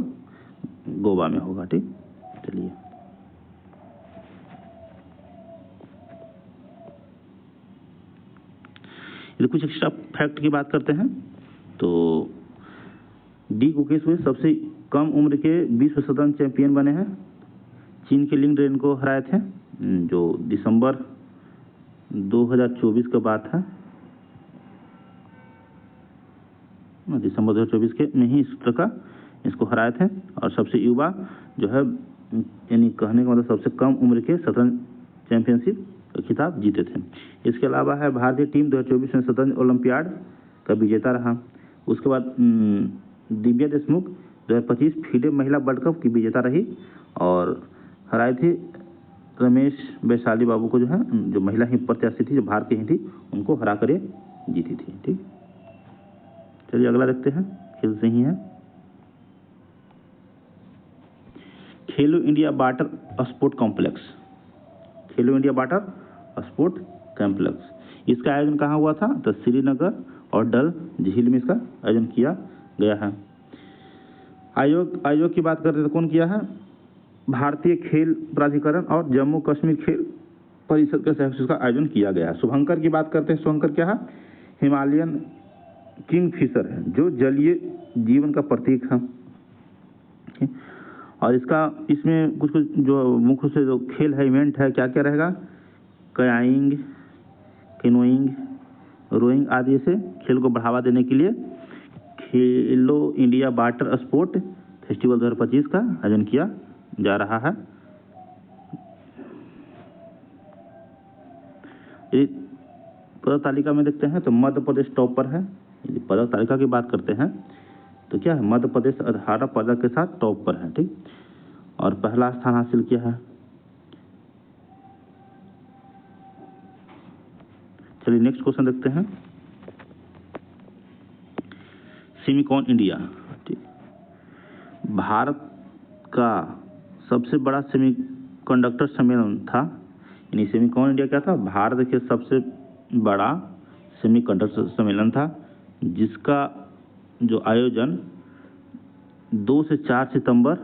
गोवा में होगा, ठीक। चलिए कुछ एक्स्ट्रा फैक्ट की बात करते हैं तो डी गुकेश हुए सबसे कम उम्र के विश्व शतरंज चैंपियन बने हैं। चीन के लिंग ड्रेन को हराए थे, जो दिसंबर 2024 का बात है। दिसंबर 2024 के में ही इसको हराए थे। और सबसे युवा जो है, यानी कहने का मतलब सबसे कम उम्र के शतरंज चैंपियनशिप खिताब जीते थे। इसके अलावा है भारतीय टीम 2024 में शतरंज ओलंपियाड का विजेता रहा। उसके बाद दिव्या देशमुख 2025 फीडे महिला वर्ल्ड कप की विजेता रही और हराई थी रमेश वैशाली बाबू को, जो महिला ही प्रत्याशी थी, जो भारत की ही थी, उनको हरा कर जीती थी, ठीक। चलिए अगला देखते हैं, खेल से ही है। खेलो इंडिया वाटर स्पोर्ट कॉम्प्लेक्स, खेलो इंडिया वाटर स्पोर्ट कॉम्प्लेक्स, इसका आयोजन कहाँ हुआ था? तो श्रीनगर और डल झील में इसका आयोजन किया गया है। आयोग की बात करते तो कौन किया है? भारतीय खेल प्राधिकरण और जम्मू कश्मीर खेल परिषद के सहयोग से इसका आयोजन किया गया है। शुभंकर की बात करते हैं, शुभंकर क्या है? हिमालयन किंगफिशर है जो जलीय जीवन का प्रतीक है। और इसमें कुछ कुछ जो मुख्य से जो खेल है, इवेंट है, क्या क्या रहेगा, कयाइंग, कैनोइंग, रोइंग आदि से खेल को बढ़ावा देने के लिए खेलो इंडिया वाटर स्पोर्ट फेस्टिवल 2025 का आयोजन किया जा रहा है। पदक तालिका में देखते हैं तो मध्य प्रदेश टॉप पर है। यदि पदक तालिका की बात करते हैं तो क्या है, मध्य प्रदेश 18 पदक के साथ टॉप पर है, ठीक, और पहला स्थान हासिल किया है। चलिए नेक्स्ट क्वेश्चन देखते हैं। सेमिकॉन इंडिया, ठीक, भारत का सबसे बड़ा सेमीकंडक्टर सम्मेलन था। यानी सेमिकॉन इंडिया क्या था, भारत के सबसे बड़ा सेमीकंडक्टर सम्मेलन था, जिसका जो आयोजन 2 से 4 सितंबर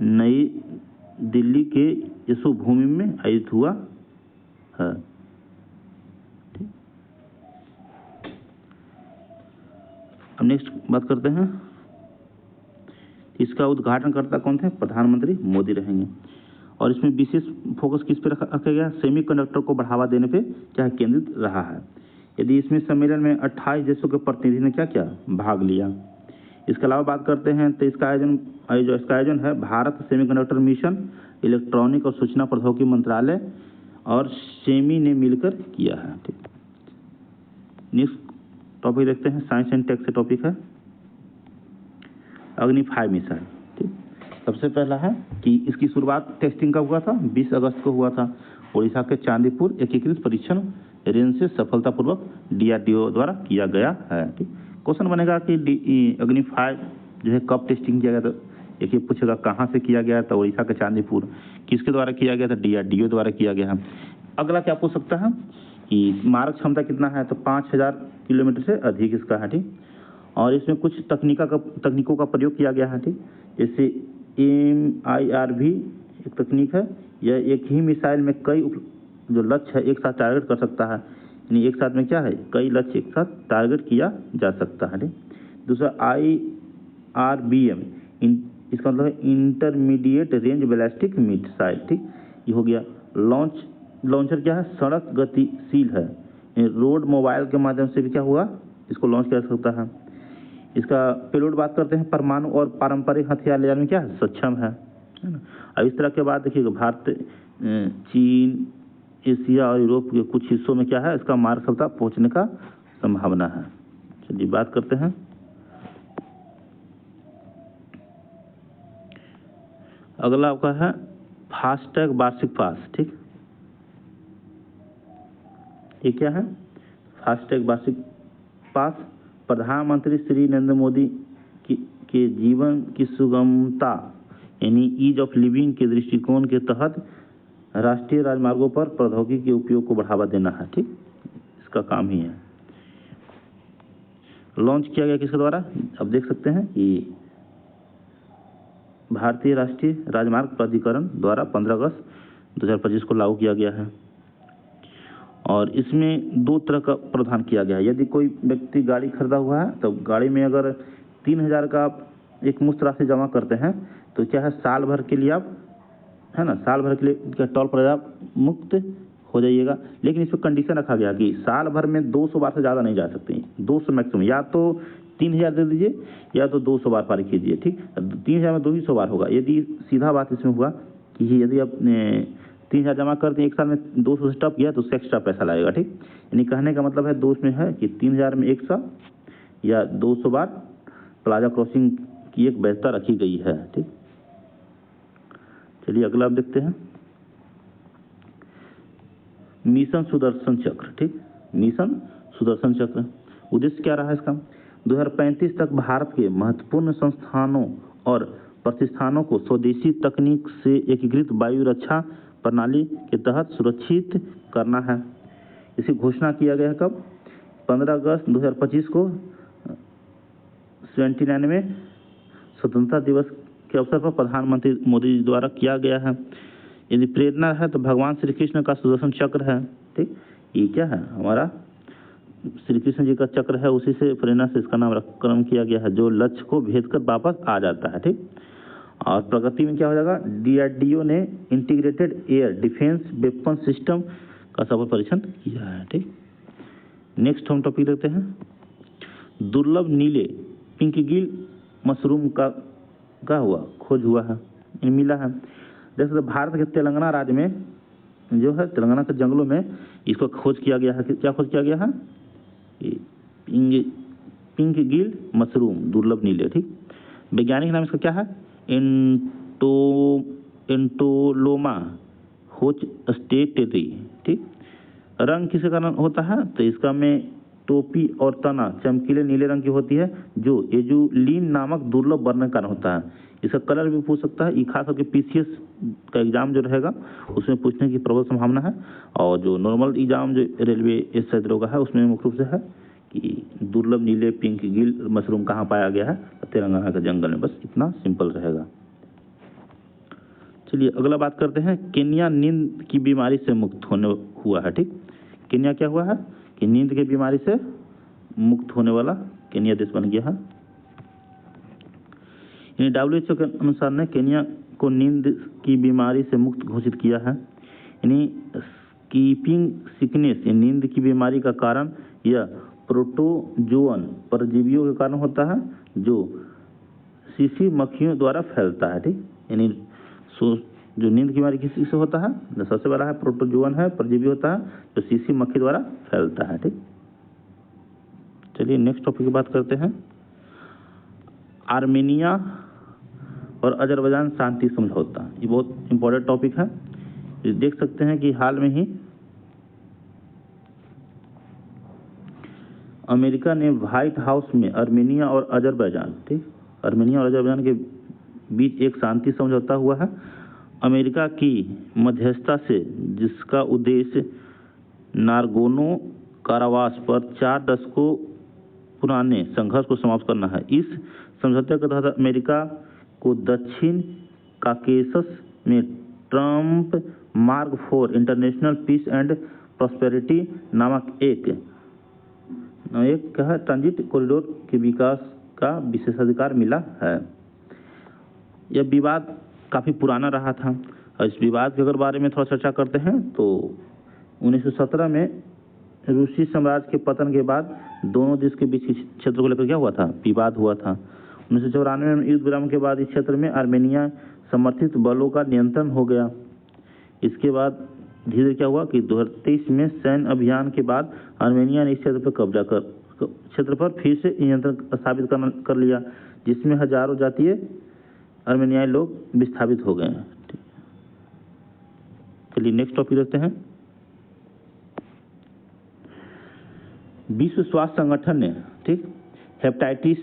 नई दिल्ली के यशोभूमि में आयोजित हुआ है। अब नेक्स्ट बात करते हैं, इसका उद्घाटनकर्ता कौन थे, प्रधानमंत्री मोदी रहेंगे। और इसमें विशेष फोकस किस पे रखा गया, सेमीकंडक्टर को बढ़ावा देने पे क्या केंद्रित रहा है। यदि इसमें सम्मेलन में 28 देशों के प्रतिनिधि ने क्या किया, भाग लिया। इसके अलावा बात करते हैं तो इसका आयोजन है भारत सेमीकंडक्टर मिशन, इलेक्ट्रॉनिक और सूचना प्रौद्योगिकी मंत्रालय और सेमी ने मिलकर किया है, ठीक। नेक्स्ट टॉपिक देखते हैं, साइंस एंड टेक से टॉपिक है अग्नि 5 मिसाइल, ठीक। सबसे पहला है कि इसकी शुरुआत टेस्टिंग का हुआ था, 20 अगस्त को हुआ था। उड़ीसा के चांदीपुर एकीकृत परीक्षण रेंज से सफलतापूर्वक DRDO द्वारा किया गया है, ठीक। क्वेश्चन बनेगा कि अग्नि 5 जो है कब टेस्टिंग किया गया, तो एक ही पूछेगा कहाँ से किया गया, तो उड़ीसा के चांदीपुर। किसके द्वारा किया गया था, DRDO द्वारा किया गया है। अगला क्या पूछ सकता है कि मारक क्षमता कितना है, तो 5000 किलोमीटर से अधिक इसका है, ठीक। और इसमें कुछ तकनीकों का प्रयोग किया गया है, ठीक। जैसे MIRV एक तकनीक है, यह एक ही मिसाइल में कई जो लक्ष्य है एक साथ टारगेट कर सकता है। यानी एक साथ में क्या है, कई लक्ष्य एक साथ टारगेट किया जा सकता है, ठीक। दूसरा IRBM, इसका मतलब है इंटरमीडिएट रेंज बैलिस्टिक मिसाइल, ठीक। ये हो गया। लॉन्चर क्या है, सड़क गतिशील है, रोड मोबाइल के माध्यम से भी क्या हुआ, इसको लॉन्च किया जा सकता है। इसका पेलोड बात करते हैं, परमाणु और पारंपरिक हथियार ले जाने में क्या है, सक्षम है ना। अब इस तरह के बाद देखिएगा, भारत, चीन, एशिया और यूरोप के कुछ हिस्सों में क्या है, इसका मार्ग क्षमता पहुंचने का संभावना है। चलिए बात करते हैं, अगला आपका है फास्टैग वार्षिक पास, ठीक। ये क्या है, फास्टैग वार्षिक पास प्रधानमंत्री श्री नरेंद्र मोदी के जीवन की सुगमता यानी ईज ऑफ लिविंग के दृष्टिकोण के तहत राष्ट्रीय राजमार्गों पर प्रौद्योगिकी के उपयोग को बढ़ावा देना है, ठीक। इसका काम ही है। लॉन्च किया गया किसके द्वारा, अब देख सकते हैं कि भारतीय राष्ट्रीय राजमार्ग प्राधिकरण द्वारा 15 अगस्त 2025 को लागू किया गया है। और इसमें 2 तरह का प्रावधान किया गया है। यदि कोई व्यक्ति गाड़ी खरीदा हुआ है तो गाड़ी में अगर 3000 का आप एक मुश्त राशि जमा करते हैं तो क्या है, साल भर के लिए आप, है ना, साल भर के लिए टोल प्लाजा मुक्त हो जाइएगा। लेकिन इस पर कंडीशन रखा गया कि साल भर में 200 बार से ज़्यादा नहीं जा सकते, 200 मैक्सिमम, या तो 3000 दे दीजिए या तो 200 बार पारी कीजिए, ठीक। 3000 में 200 बार होगा। यदि सीधा बात इसमें हुआ कि यदि आपने 3000 जमा कर दिए, एक साल में 200 से टप गया तो उससे एक्स्ट्रा पैसा लगेगा, ठीक। यानी कहने का मतलब है, दोस्त में है कि 3000 में 100 या 200 बार प्लाजा क्रॉसिंग की एक वैधता रखी गई है, ठीक। चलिए अगला आप देखते हैं, मिशन सुदर्शन चक्र, ठीक। मिशन सुदर्शन चक्र उद्देश्य क्या रहा इसका, 2035 तक भारत के महत्वपूर्ण संस्थानों और प्रतिष्ठानों को स्वदेशी तकनीक से एकीकृत वायु रक्षा प्रणाली के तहत सुरक्षित करना है। इसी घोषणा किया गया है कब, 15 अगस्त 2025 को 79वें स्वतंत्रता दिवस के अवसर पर प्रधानमंत्री मोदी जी द्वारा किया गया है। यदि प्रेरणा है तो भगवान श्री कृष्ण का सुदर्शन चक्र है, ठीक। ये क्या है हमारा श्री कृष्ण जी का चक्र है, उसी से प्रेरणा से इसका नामकरण किया गया है, जो लक्ष्य को भेद कर वापस आ जाता है। ठीक, और प्रगति में क्या हो जाएगा, DRDO ने integrated air defence weapon system का सफल परीक्षण किया है। ठीक, नेक्स्ट हम टॉपिक देखते हैं, दुर्लभ नीले पिंक गिल मशरूम का हुआ खोज हुआ है, मिला है। जैसे भारत के तेलंगाना राज्य में जो है, तेलंगाना के जंगलों में इसको खोज किया गया है। क्या खोज किया गया है, पिंक गिल मशरूम दुर्लभ नीले। ठीक, वैज्ञानिक नाम इसका क्या है, एंटोलोमा होचस्टेटेरी। ठीक, रंग किसके कारण होता है, तो इसका में टोपी और तना चमकीले नीले रंग की होती है, जो एजुलिन नामक दुर्लभ वर्ण के कारण होता है। इसका कलर भी पूछ सकता है, ये खास करके PCS का एग्जाम जो रहेगा उसमें पूछने की प्रबल संभावना है। और जो नॉर्मल एग्जाम जो रेलवे SI दरोगा है उसमें मुख्य रूप से है कि दुर्लभ नीले पिंक गिल मशरूम कहाँ पाया गया है, तेलंगाना के जंगल में। बस इतना सिंपल रहेगा। चलिए अगला बात करते हैं, केन्या नींद की बीमारी से मुक्त होने हुआ है। ठीक, केन्या क्या हुआ है कि नींद की बीमारी से मुक्त होने वाला केन्या देश बन गया है। WHO के अनुसार ने केन्या को नींद की बीमारी से मुक्त घोषित किया है। यानी स्लीपिंग सिकनेस, नींद की बीमारी का कारण यह प्रोटोजोअन परजीवियों के कारण होता है, जो सीसी मक्खियों द्वारा फैलता है। ठीक, यानी जो नींद की बीमारी किसी से होता है, जो सबसे बड़ा है प्रोटोजोअन है, परजीवी होता है, जो सीसी मक्खी द्वारा फैलता है। ठीक, चलिए नेक्स्ट टॉपिक की बात करते हैं, आर्मेनिया और अजरबैजान शांति समझौता। ये बहुत इंपॉर्टेंट टॉपिक है। ये देख सकते हैं कि हाल में ही अमेरिका ने व्हाइट हाउस में आर्मेनिया और अजरबैजान, ठीक, आर्मेनिया और अजरबैजान के बीच एक शांति समझौता हुआ है अमेरिका की मध्यस्थता से, जिसका उद्देश्य नारगोनो कारावास पर 4 दशकों पुराने संघर्ष को समाप्त करना है। इस समझौते के तहत अमेरिका को दक्षिण काकेशस में ट्रम्प मार्ग for international peace and prosperity नामक एक ट्रांजिट कॉरिडोर के विकास का विशेषाधिकार मिला है। यह विवाद काफ़ी पुराना रहा था, और इस विवाद के अगर बारे में थोड़ा चर्चा करते हैं तो 1917 में रूसी साम्राज्य के पतन के बाद दोनों देश के बीच क्षेत्र को लेकर क्या हुआ था, विवाद हुआ था। 1994 में युद्ध विराम के बाद इस क्षेत्र में आर्मेनिया समर्थित बलों का नियंत्रण हो गया। इसके बाद धीरे क्या हुआ कि 2023 में सैन्य अभियान के बाद आर्मेनिया ने इस क्षेत्र पर कब्जा क्षेत्र पर फिर से नियंत्रण स्थापित कर लिया, जिसमें हजारों जातीय आर्मेनियाई लोग विस्थापित हो गए हैं। चलिए नेक्स्ट टॉपिक देखते हैं, विश्व स्वास्थ्य संगठन ने, ठीक, हेपेटाइटिस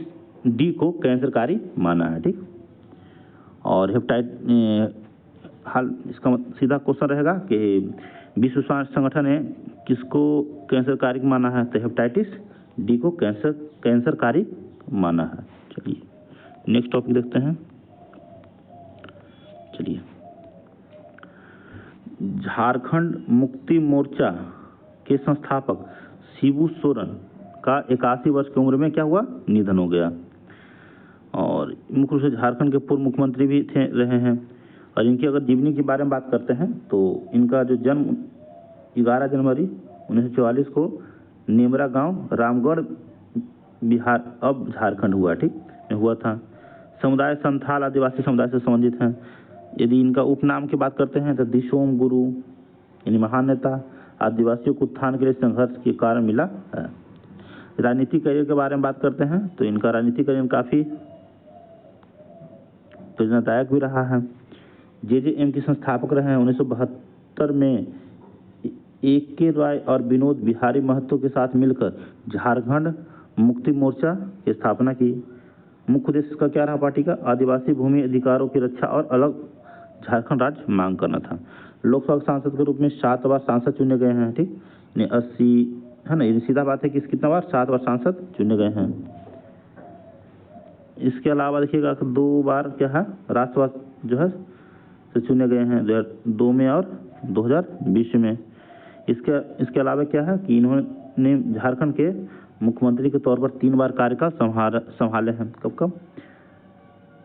D को कैंसरकारी माना है। ठीक, और इसका सीधा क्वेश्चन रहेगा कि विश्व स्वास्थ्य संगठन ने किसको कैंसरकारी माना है, तो हेपेटाइटिस D को कैंसरकारी माना है। चलिए नेक्स्ट टॉपिक देखते हैं। चलिए, झारखंड मुक्ति मोर्चा के संस्थापक शिबू सोरेन का 81 वर्ष की उम्र में क्या हुआ, निधन हो गया। और मुख्य रूप से झारखंड के पूर्व मुख्यमंत्री भी रहे हैं। और इनकी अगर जीवनी के बारे में बात करते हैं तो इनका जो जन्म 11 जनवरी 1944 को नेमरा गांव रामगढ़ बिहार अब झारखंड हुआ, ठीक, हुआ था। समुदाय संथाल आदिवासी समुदाय से संबंधित हैं। यदि इनका उपनाम की बात करते हैं तो दिशोम गुरु, यानी महान नेता, आदिवासियों को उत्थान के लिए संघर्ष के कारण मिला है। राजनीतिक करियर के बारे में बात करते हैं तो इनका राजनीतिक करियर काफ़ी प्रेरणादायक भी रहा है। JJM के संस्थापक रहे हैं। 1972 में AK रॉय और विनोद बिहारी महतो के साथ मिलकर झारखंड मुक्ति मोर्चा की स्थापना की। मुख्य उद्देश्य इसका क्या रहा पार्टी का, आदिवासी भूमि अधिकारों की रक्षा और अलग झारखंड राज्य मांग करना था। लोकसभा सांसद के रूप में 7 बार सांसद चुने गए हैं, ठीक, 80 है ना, ये सीधा बात है कि कितना बार, 7 बार सांसद चुने गए हैं। इसके अलावा देखिएगा 2 बार क्या है, राष्ट्रपति जो है से चुने गए हैं, 2002 में और 2020 में। इसके अलावा क्या है कि इन्होंने झारखंड के मुख्यमंत्री के तौर पर 3 बार कार्यकाल संभाले हैं। कब कब?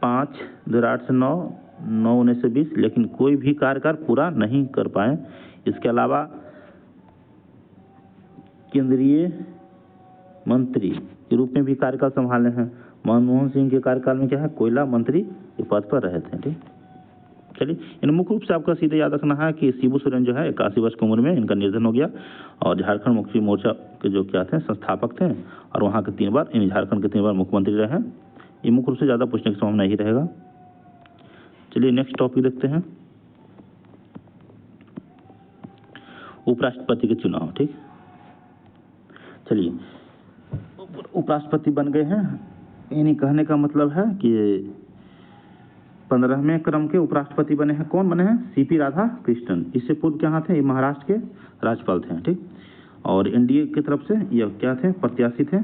5 2008 से 9 9 19 से 20, लेकिन कोई भी कार्यकाल पूरा नहीं कर पाए। इसके अलावा केंद्रीय मंत्री के रूप में भी कार्यकाल संभाले हैं। मनमोहन सिंह के कार्यकाल में क्या है, कोयला मंत्री के पद पर रहे थे। ठीक, चलिए इन मुख्य रूप से आपका सीधे याद रखना है कि शिबू सोरेन जो है 81 वर्ष की उम्र में इनका निधन हो गया और झारखंड मुक्ति मोर्चा के जो क्या थे संस्थापक थे और वहाँ के 3 बार झारखंड के 3 बार मुख्यमंत्री रहे हैं। ये मुख्य रूप से ज़्यादा पूछने की संभावना नहीं रहेगा। चलिए नेक्स्ट टॉपिक देखते हैं, उपराष्ट्रपति के चुनाव। ठीक, चलिए उपराष्ट्रपति बन गए हैं, यानी कहने का मतलब है कि 15वें क्रम के उपराष्ट्रपति बने हैं। कौन बने हैं? सीपी राधा कृष्णन। इससे पूर्व क्या थे? ये महाराष्ट्र के राज्यपाल थे। ठीक, और एनडीए की तरफ से यह क्या थे? प्रत्याशी थे।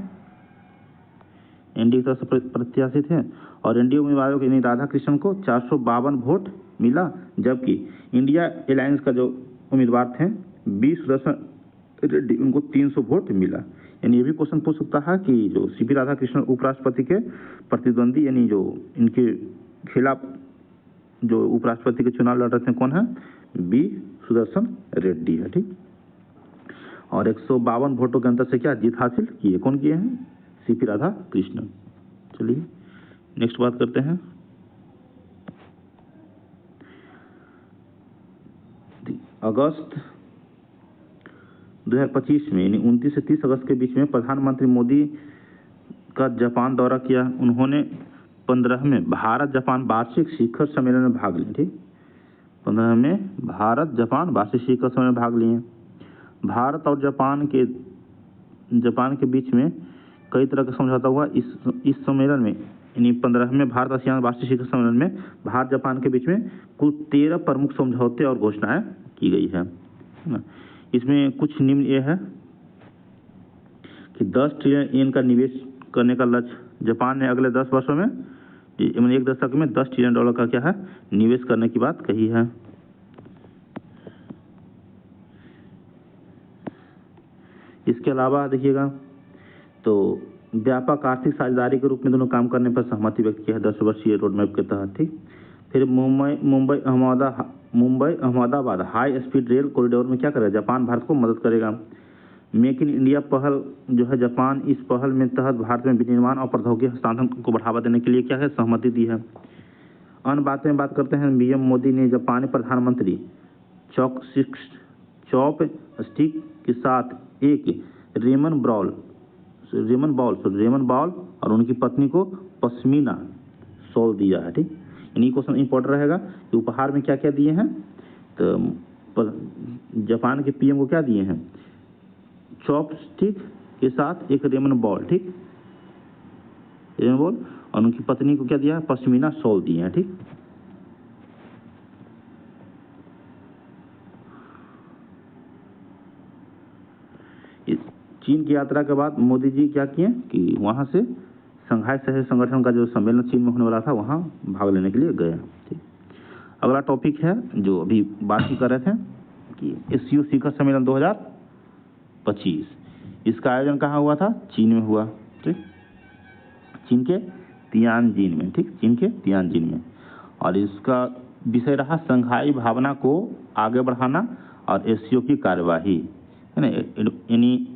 एनडीए की तरफ से प्रत्याशी थे और एनडीए उम्मीदवारों के राधा कृष्णन को 452 वोट मिला, जबकि इंडिया अलायंस का जो उम्मीदवार थे बी सुदर्शन रेड्डी उनको 300 वोट मिला। यानी ये भी क्वेश्चन पूछ सकता है कि जो सीपी राधाकृष्णन उपराष्ट्रपति के प्रतिद्वंदी यानी जो इनके खिलाफ जो उपराष्ट्रपति के चुनाव लड़ रहे थे कौन है? बी सुदर्शन रेड्डी है। ठीक, और 152 वोटों के अंतर से क्या जीत हासिल किए? कौन किए हैं? सीपी राधाकृष्णन। चलिए नेक्स्ट बात करते हैं, अगस्त 2025 में यानी 29 से 30 अगस्त के बीच में प्रधानमंत्री मोदी का जापान दौरा किया। उन्होंने 15वें भारत जापान वार्षिक शिखर सम्मेलन में भाग लिया। ठीक, 15वें भारत जापान वार्षिक शिखर सम्मेलन में भाग लिए। भारत और जापान के बीच में कई तरह का समझौता हुआ इस सम्मेलन में, यानी 15वें भारत आसियान वार्षिक शिखर सम्मेलन में भारत जापान के बीच में कुल 13 प्रमुख समझौते और घोषणाएं की गई है। इसमें कुछ निम्न ये है कि 10 ट्रिलियन येन का निवेश करने का लक्ष्य जापान ने अगले 10 वर्षों में, एक दशक में 10 ट्रिलियन डॉलर का क्या है निवेश करने की बात कही है। इसके अलावा देखिएगा तो व्यापक आर्थिक साझेदारी के रूप में दोनों काम करने पर सहमति व्यक्त की है 10 वर्षीय रोड मैप के तहत। ठीक, फिर Mumbai Ahmedabad high speed rail corridor में क्या करेगा? जापान भारत को मदद करेगा। मेक इन इंडिया पहल जो है जापान इस पहल में तहत भारत में विनिर्माण और प्रौद्योगिकी हस्तांतरण को बढ़ावा देने के लिए क्या है सहमति दी है। अन्य बातें में बात करते हैं, पीएम मोदी ने जापानी प्रधानमंत्री चॉप स्टिक के साथ एक रेमन बॉल और उनकी पत्नी को पश्मीना शॉल दिया है। ठीक, यानी क्वेश्चन इंपॉर्टेंट रहेगा कि उपहार में क्या क्या दिए हैं। तो जापान के पीएम को क्या दिए हैं? चॉपस्टिक के साथ एक रेमन बॉल। ठीक, रेमन बॉल, और उनकी पत्नी को क्या दिया है? पश्मीना शॉल दिए हैं। ठीक, चीन की यात्रा के बाद मोदी जी क्या किए कि वहां से संघाई सहयोग संगठन का जो सम्मेलन चीन में होने वाला था वहां भाग लेने के लिए गए। ठीक, अगला टॉपिक है जो अभी बात ही कर रहे थे कि एससीओ शिखर सम्मेलन 2025, इसका आयोजन कहाँ हुआ था? चीन में हुआ। ठीक, चीन के तियानजिन में। ठीक, चीन के तियानजिन में, और इसका विषय रहा संघाई भावना को आगे बढ़ाना और एससीओ की कार्यवाही है ना, यानी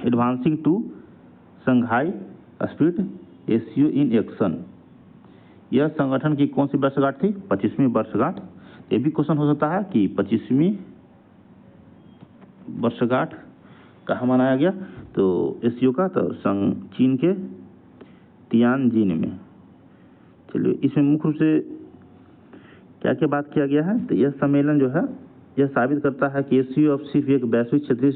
advancing to Shanghai spirit SCO in action. यह संगठन की कौन सी वर्षगांठ थी? 25वीं वर्षगांठ। ये भी क्वेश्चन हो सकता है कि 25वीं वर्षगांठ कहाँ मनाया गया? तो एससीओ का तो चीन के तियानजिन में। चलिए इसमें मुख्य रूप से क्या क्या बात किया गया है? तो यह सम्मेलन जो है यह साबित करता है कि एससीओ अब सिर्फ एक वैश्विक क्षेत्रीय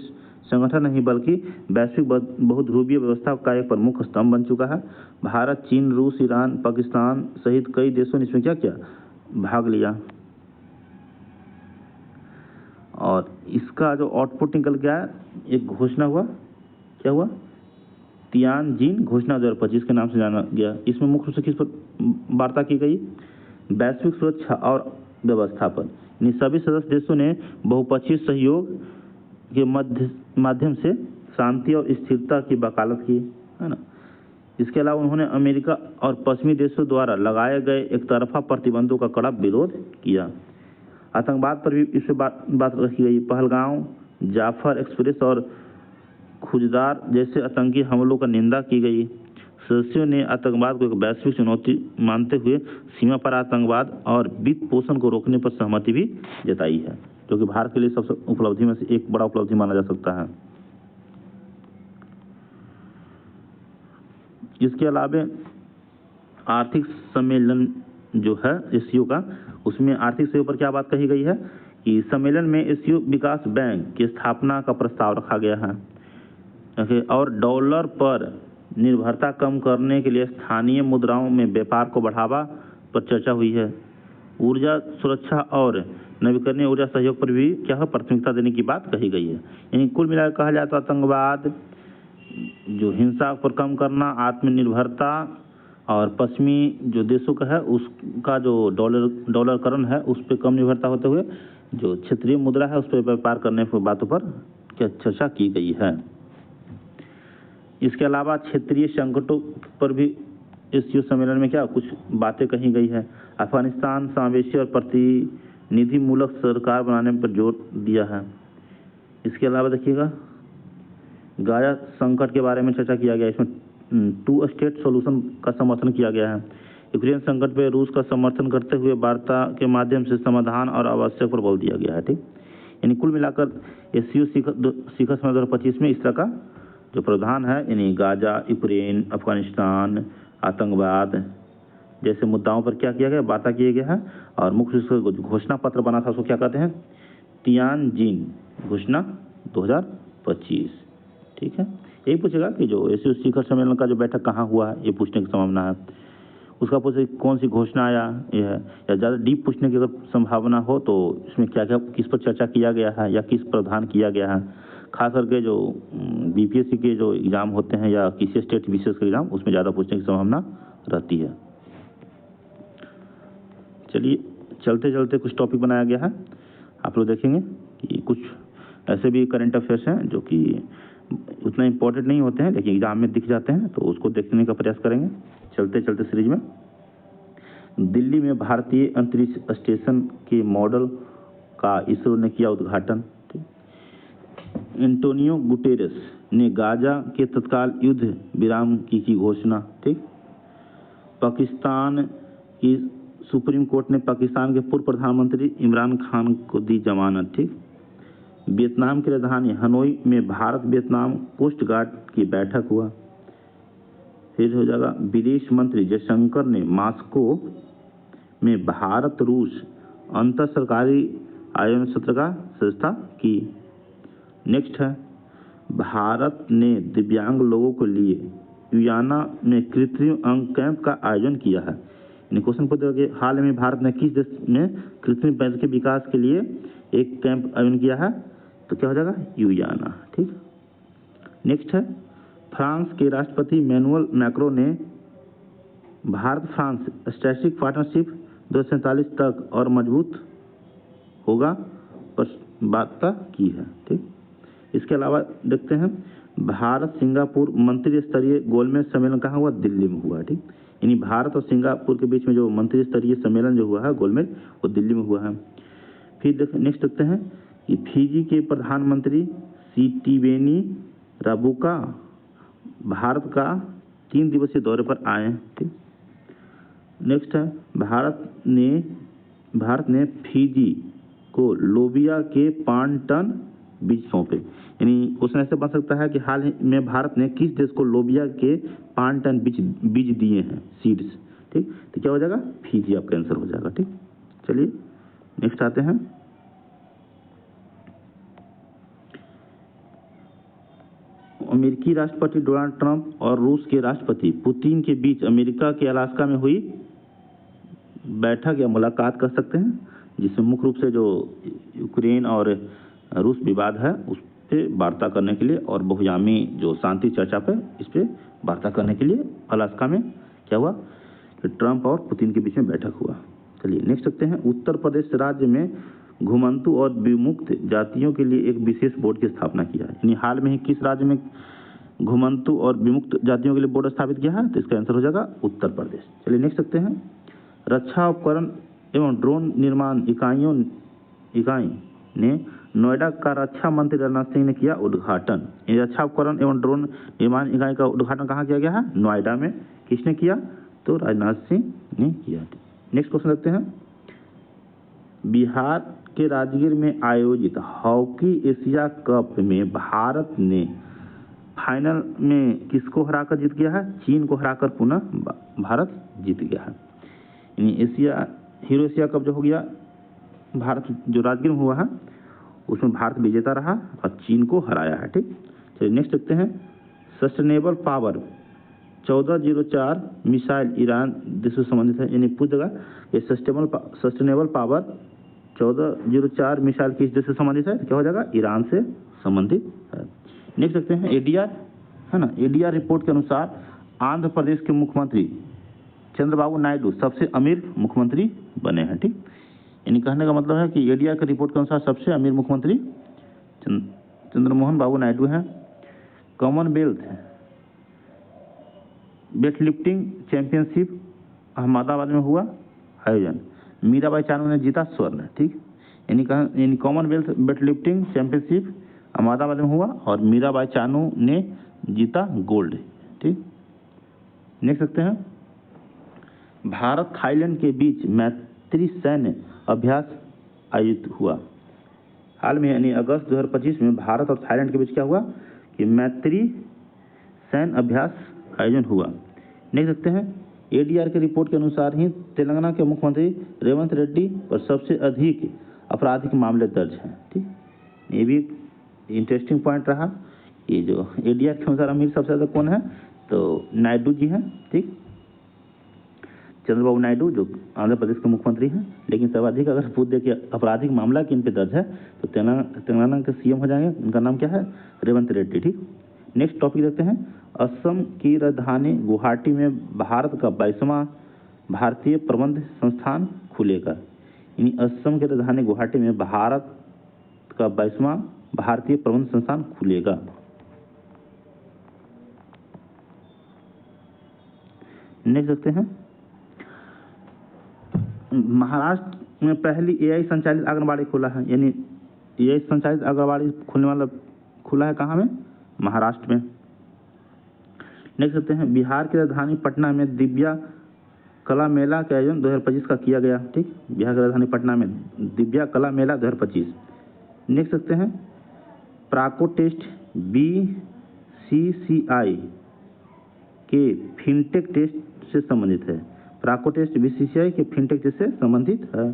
संगठन नहीं बल्कि वैश्विक बहुध्रुवीय व्यवस्था का एक प्रमुख स्तंभ बन चुका है। भारत, चीन, रूस, ईरान, पाकिस्तान सहित कई देशों ने इसमें क्या किया? भाग लिया। और इसका जो आउटपुट निकल गया एक घोषणा हुआ, क्या हुआ? तियानजिन घोषणा 2025 के नाम से जाना गया। इसमें मुख्य रूप से किस पर वार्ता की गई? वैश्विक सुरक्षा और व्यवस्था पर। इन सभी सदस्य देशों ने बहुपक्षीय सहयोग के माध्यम से शांति और स्थिरता की वकालत की, है ना। इसके अलावा उन्होंने अमेरिका और पश्चिमी देशों द्वारा लगाए गए एक तरफा प्रतिबंधों का कड़ा विरोध किया। आतंकवाद पर भी इस पे बात रखी गई। पहलगांव, जाफर एक्सप्रेस और खुजदार जैसे आतंकी हमलों का निंदा की गई। सदस्यों ने आतंकवाद को एक वैश्विक चुनौती मानते हुए सीमा पर आतंकवाद और वित्त पोषण को रोकने पर सहमति भी जताई है, जो कि भारत के लिए सबसे उपलब्धि में से एक बड़ा उपलब्धि माना जा सकता है। इसके अलावा आर्थिक सम्मेलन जो है एशियो का, उसमें आर्थिक सहयोग पर क्या बात कही गई है कि सम्मेलन में एशियो विकास बैंक की स्थापना का प्रस्ताव रखा गया है और डॉलर पर निर्भरता कम करने के लिए स्थानीय मुद्राओं में व्यापार को बढ़ावा पर चर्चा हुई है। ऊर्जा सुरक्षा और नवीकरणीय ऊर्जा सहयोग पर भी क्या है प्राथमिकता देने की बात कही गई है। यानी कुल मिलाकर कहा जाए तो आतंकवाद, जो हिंसा पर कम करना, आत्मनिर्भरता और पश्चिमी जो देशों का है उसका जो डॉलरकरण है उस पर कम निर्भरता होते हुए जो क्षेत्रीय मुद्रा है उस पर व्यापार करने की बातों पर क्या चर्चा की गई है। इसके अलावा क्षेत्रीय संकटों पर भी एशियो सम्मेलन में क्या कुछ बातें कही गई है। अफगानिस्तान समावेशी और प्रतिनिधिमूलक सरकार बनाने पर जोर दिया है। इसके अलावा देखिएगा गाजा संकट के बारे में चर्चा किया गया। इसमें 2 स्टेट सॉल्यूशन का समर्थन किया गया है। यूक्रेन संकट पे रूस का समर्थन करते हुए वार्ता के माध्यम से समाधान और आवश्यक पर बल दिया गया है। ठीक, यानी कुल मिलाकर एशियो शिखर सम्मेलन 2025 में इस तरह का जो प्रावधान है, यानी गाजा, यूक्रेन, अफगानिस्तान, आतंकवाद जैसे मुद्दाओं पर क्या किया गया, वार्ता किया गया है। और मुख्य रूप से घोषणा पत्र बना था उसको क्या कहते हैं, तियानजिन घोषणा 2025। ठीक है, यही पूछेगा कि जो एशियो शिखर सम्मेलन का जो बैठक कहाँ हुआ है, ये पूछने की संभावना है। उसका पूछे कौन सी घोषणा आया ये है, या ज़्यादा डीप पूछने की अगर संभावना हो तो इसमें क्या क्या किस पर चर्चा किया गया है या किस प्रावधान किया गया है। खास करके जो बीपीएससी के जो एग्ज़ाम होते हैं या किसी स्टेट विशेष का एग्ज़ाम, उसमें ज़्यादा पूछने की संभावना रहती है। चलिए चलते चलते कुछ टॉपिक बनाया गया है, आप लोग देखेंगे कि कुछ ऐसे भी करंट अफेयर्स हैं जो कि उतना इम्पोर्टेंट नहीं होते हैं लेकिन एग्जाम में दिख जाते हैं, तो उसको देखने का प्रयास करेंगे। चलते चलते सीरीज में दिल्ली में भारतीय अंतरिक्ष स्टेशन के मॉडल का इसरो ने किया उद्घाटन। एंटोनियो गुटेरेस ने गाजा के तत्काल युद्ध विराम की घोषणा। ठीक, पाकिस्तान की सुप्रीम कोर्ट ने पाकिस्तान के पूर्व प्रधानमंत्री इमरान खान को दी जमानत। ठीक, वियतनाम की राजधानी हनोई में भारत वियतनाम कोस्ट गार्ड की बैठक हुआ। फिर हो जाएगा विदेश मंत्री जयशंकर ने मॉस्को में भारत रूस अंतर सरकारी आयोजन सत्र का सदस्यता की। नेक्स्ट है भारत ने दिव्यांग लोगों के लिए गुयाना में कृत्रिम अंग कैंप का आयोजन किया है। क्वेश्चन पूछा कि हाल में भारत ने किस देश में कृत्रिम पैर के विकास के लिए एक कैंप आयोजन किया है, तो क्या हो जाएगा गुयाना। ठीक, नेक्स्ट है फ्रांस के राष्ट्रपति मैनुअल मैक्रो ने भारत फ्रांस स्ट्रेटेजिक पार्टनरशिप 2047 तक और मजबूत होगा पर बात की है। ठीक, इसके अलावा देखते हैं भारत सिंगापुर मंत्री स्तरीय गोलमेज सम्मेलन कहाँ हुआ, दिल्ली में हुआ। ठीक, यानी भारत और सिंगापुर के बीच में जो मंत्री स्तरीय सम्मेलन जो हुआ है गोलमेज, वो दिल्ली में हुआ है। फिर नेक्स्ट देखते हैं कि फिजी के प्रधानमंत्री सिटिवेनी राबुका भारत का 3 दिवसीय दौरे पर आए। ठीक, नेक्स्ट है भारत ने फिजी को लोबिया के 5 टन बीज सौंपे। यानी क्वेश्चन ऐसे बन सकता है कि हाल में भारत ने किस देश को लोबिया के 5 टन बीज दिए हैं, सीड्स। ठीक, तो क्या हो जाएगा, फिजी आपका आंसर हो जाएगा। ठीक, चलिए नेक्स्ट आते हैं अमेरिकी राष्ट्रपति डोनाल्ड ट्रंप और रूस के राष्ट्रपति पुतिन के बीच अमेरिका के अलास्का में हुई बैठक या मुलाकात कर सकते हैं, जिसमें मुख्य रूप से जो यूक्रेन और रूस विवाद है उस पर वार्ता करने के लिए और बहुआयामी जो शांति चर्चा पे इस पर वार्ता करने के लिए अलास्का में क्या हुआ कि ट्रंप और पुतिन के बीच में बैठक हुआ। चलिए नेक्स्ट देखते हैं उत्तर प्रदेश राज्य में घुमंतु और विमुक्त जातियों के लिए एक विशेष बोर्ड की स्थापना किया है। यानी हाल में ही किस राज्य में घुमंतु और विमुक्त जातियों के लिए बोर्ड स्थापित किया है? तो इसका आंसर हो जाएगा उत्तर प्रदेश। चलिए नेक्स्ट देखते हैं। रक्षा उपकरण एवं ड्रोन निर्माण इकाई ने नोएडा का रक्षा मंत्री राजनाथ सिंह ने किया उद्घाटन। ये रक्षा उपकरण एवं ड्रोन निर्माण इकाई का उद्घाटन कहाँ किया गया है? नोएडा में। किसने किया? तो राजनाथ सिंह ने किया। नेक्स्ट क्वेश्चन देखते हैं। बिहार के राजगीर में आयोजित हॉकी एशिया कप में भारत ने फाइनल में किसको हराकर जीत गया है? चीन को हराकर पुनः भारत जीत गया है। यानी हीरो एशिया कप जो हो गया भारत जो राजगीर में हुआ है उसमें भारत विजेता रहा और चीन को हराया है। ठीक, चलिए नेक्स्ट देखते हैं। सस्टेनेबल पावर 1404 मिसाइल ईरान देश से संबंधित है। यानी पूछेगा ये सस्टेनेबल पावर 1404 मिसाइल किस देश से संबंधित है? क्या हो जाएगा? ईरान से संबंधित है। नेक्स्ट देखते हैं। एडीआर है ना, एडीआर रिपोर्ट के अनुसार आंध्र प्रदेश के मुख्यमंत्री चंद्रबाबू नायडू सबसे अमीर मुख्यमंत्री बने हैं। ठीक, यानी कहने का मतलब है कि एडीआर की रिपोर्ट के अनुसार सबसे अमीर मुख्यमंत्री चंद्रमोहन बाबू नायडू हैं। कॉमनवेल्थ वेटलिफ्टिंग चैंपियनशिप अहमदाबाद में हुआ आयोजन, मीराबाई चानू ने जीता स्वर्ण। ठीक, यानी कॉमनवेल्थ वेटलिफ्टिंग चैंपियनशिप अहमदाबाद में हुआ और मीराबाई चानू ने जीता गोल्ड। ठीक, नेक्स्ट देखते हैं। भारत थाईलैंड के बीच मैत्री सैन्य अभ्यास आयोजित हुआ। हाल में यानी अगस्त 2025 में भारत और थाईलैंड के बीच क्या हुआ कि मैत्री सैन्य अभ्यास आयोजन हुआ। देख सकते हैं। एडीआर की रिपोर्ट के अनुसार ही तेलंगाना के मुख्यमंत्री रेवंत रेड्डी पर सबसे अधिक आपराधिक मामले दर्ज हैं। ठीक, ये भी इंटरेस्टिंग पॉइंट रहा। ये जो एडीआर के अनुसार अमीर सबसे ज़्यादा कौन है? तो नायडू जी हैं। ठीक, चंद्रबाबू नायडू जो आंध्र प्रदेश के मुख्यमंत्री हैं, लेकिन सर्वाधिक अगर पूछ दे कि आपराधिक मामला किन पे दर्ज है तो तेलंगाना के सीएम हो जाएंगे। उनका नाम क्या है? रेवंत रेड्डी। ठीक, नेक्स्ट टॉपिक देखते हैं। असम की राजधानी गुवाहाटी में भारत का 22वां भारतीय प्रबंध संस्थान खुलेगा। यानी असम की राजधानी गुवाहाटी में भारत का 22वां भारतीय प्रबंध संस्थान खुलेगा। नेक्स्ट देखते हैं। महाराष्ट्र में पहली एआई संचालित आंगनबाड़ी खुला है। यानी एआई संचालित आंगनबाड़ी खुलने वाला खुला है कहाँ में? महाराष्ट्र में। नेक्स्ट देखते हैं। बिहार की राजधानी पटना में दिव्या कला मेला का आयोजन 2025 का किया गया। ठीक, बिहार की राजधानी पटना में दिव्या कला मेला 2025। नेक्स्ट देखते हैं। प्राको test BCCI K fintech test से संबंधित है। प्राको test BCCI K fintech test से संबंधित है।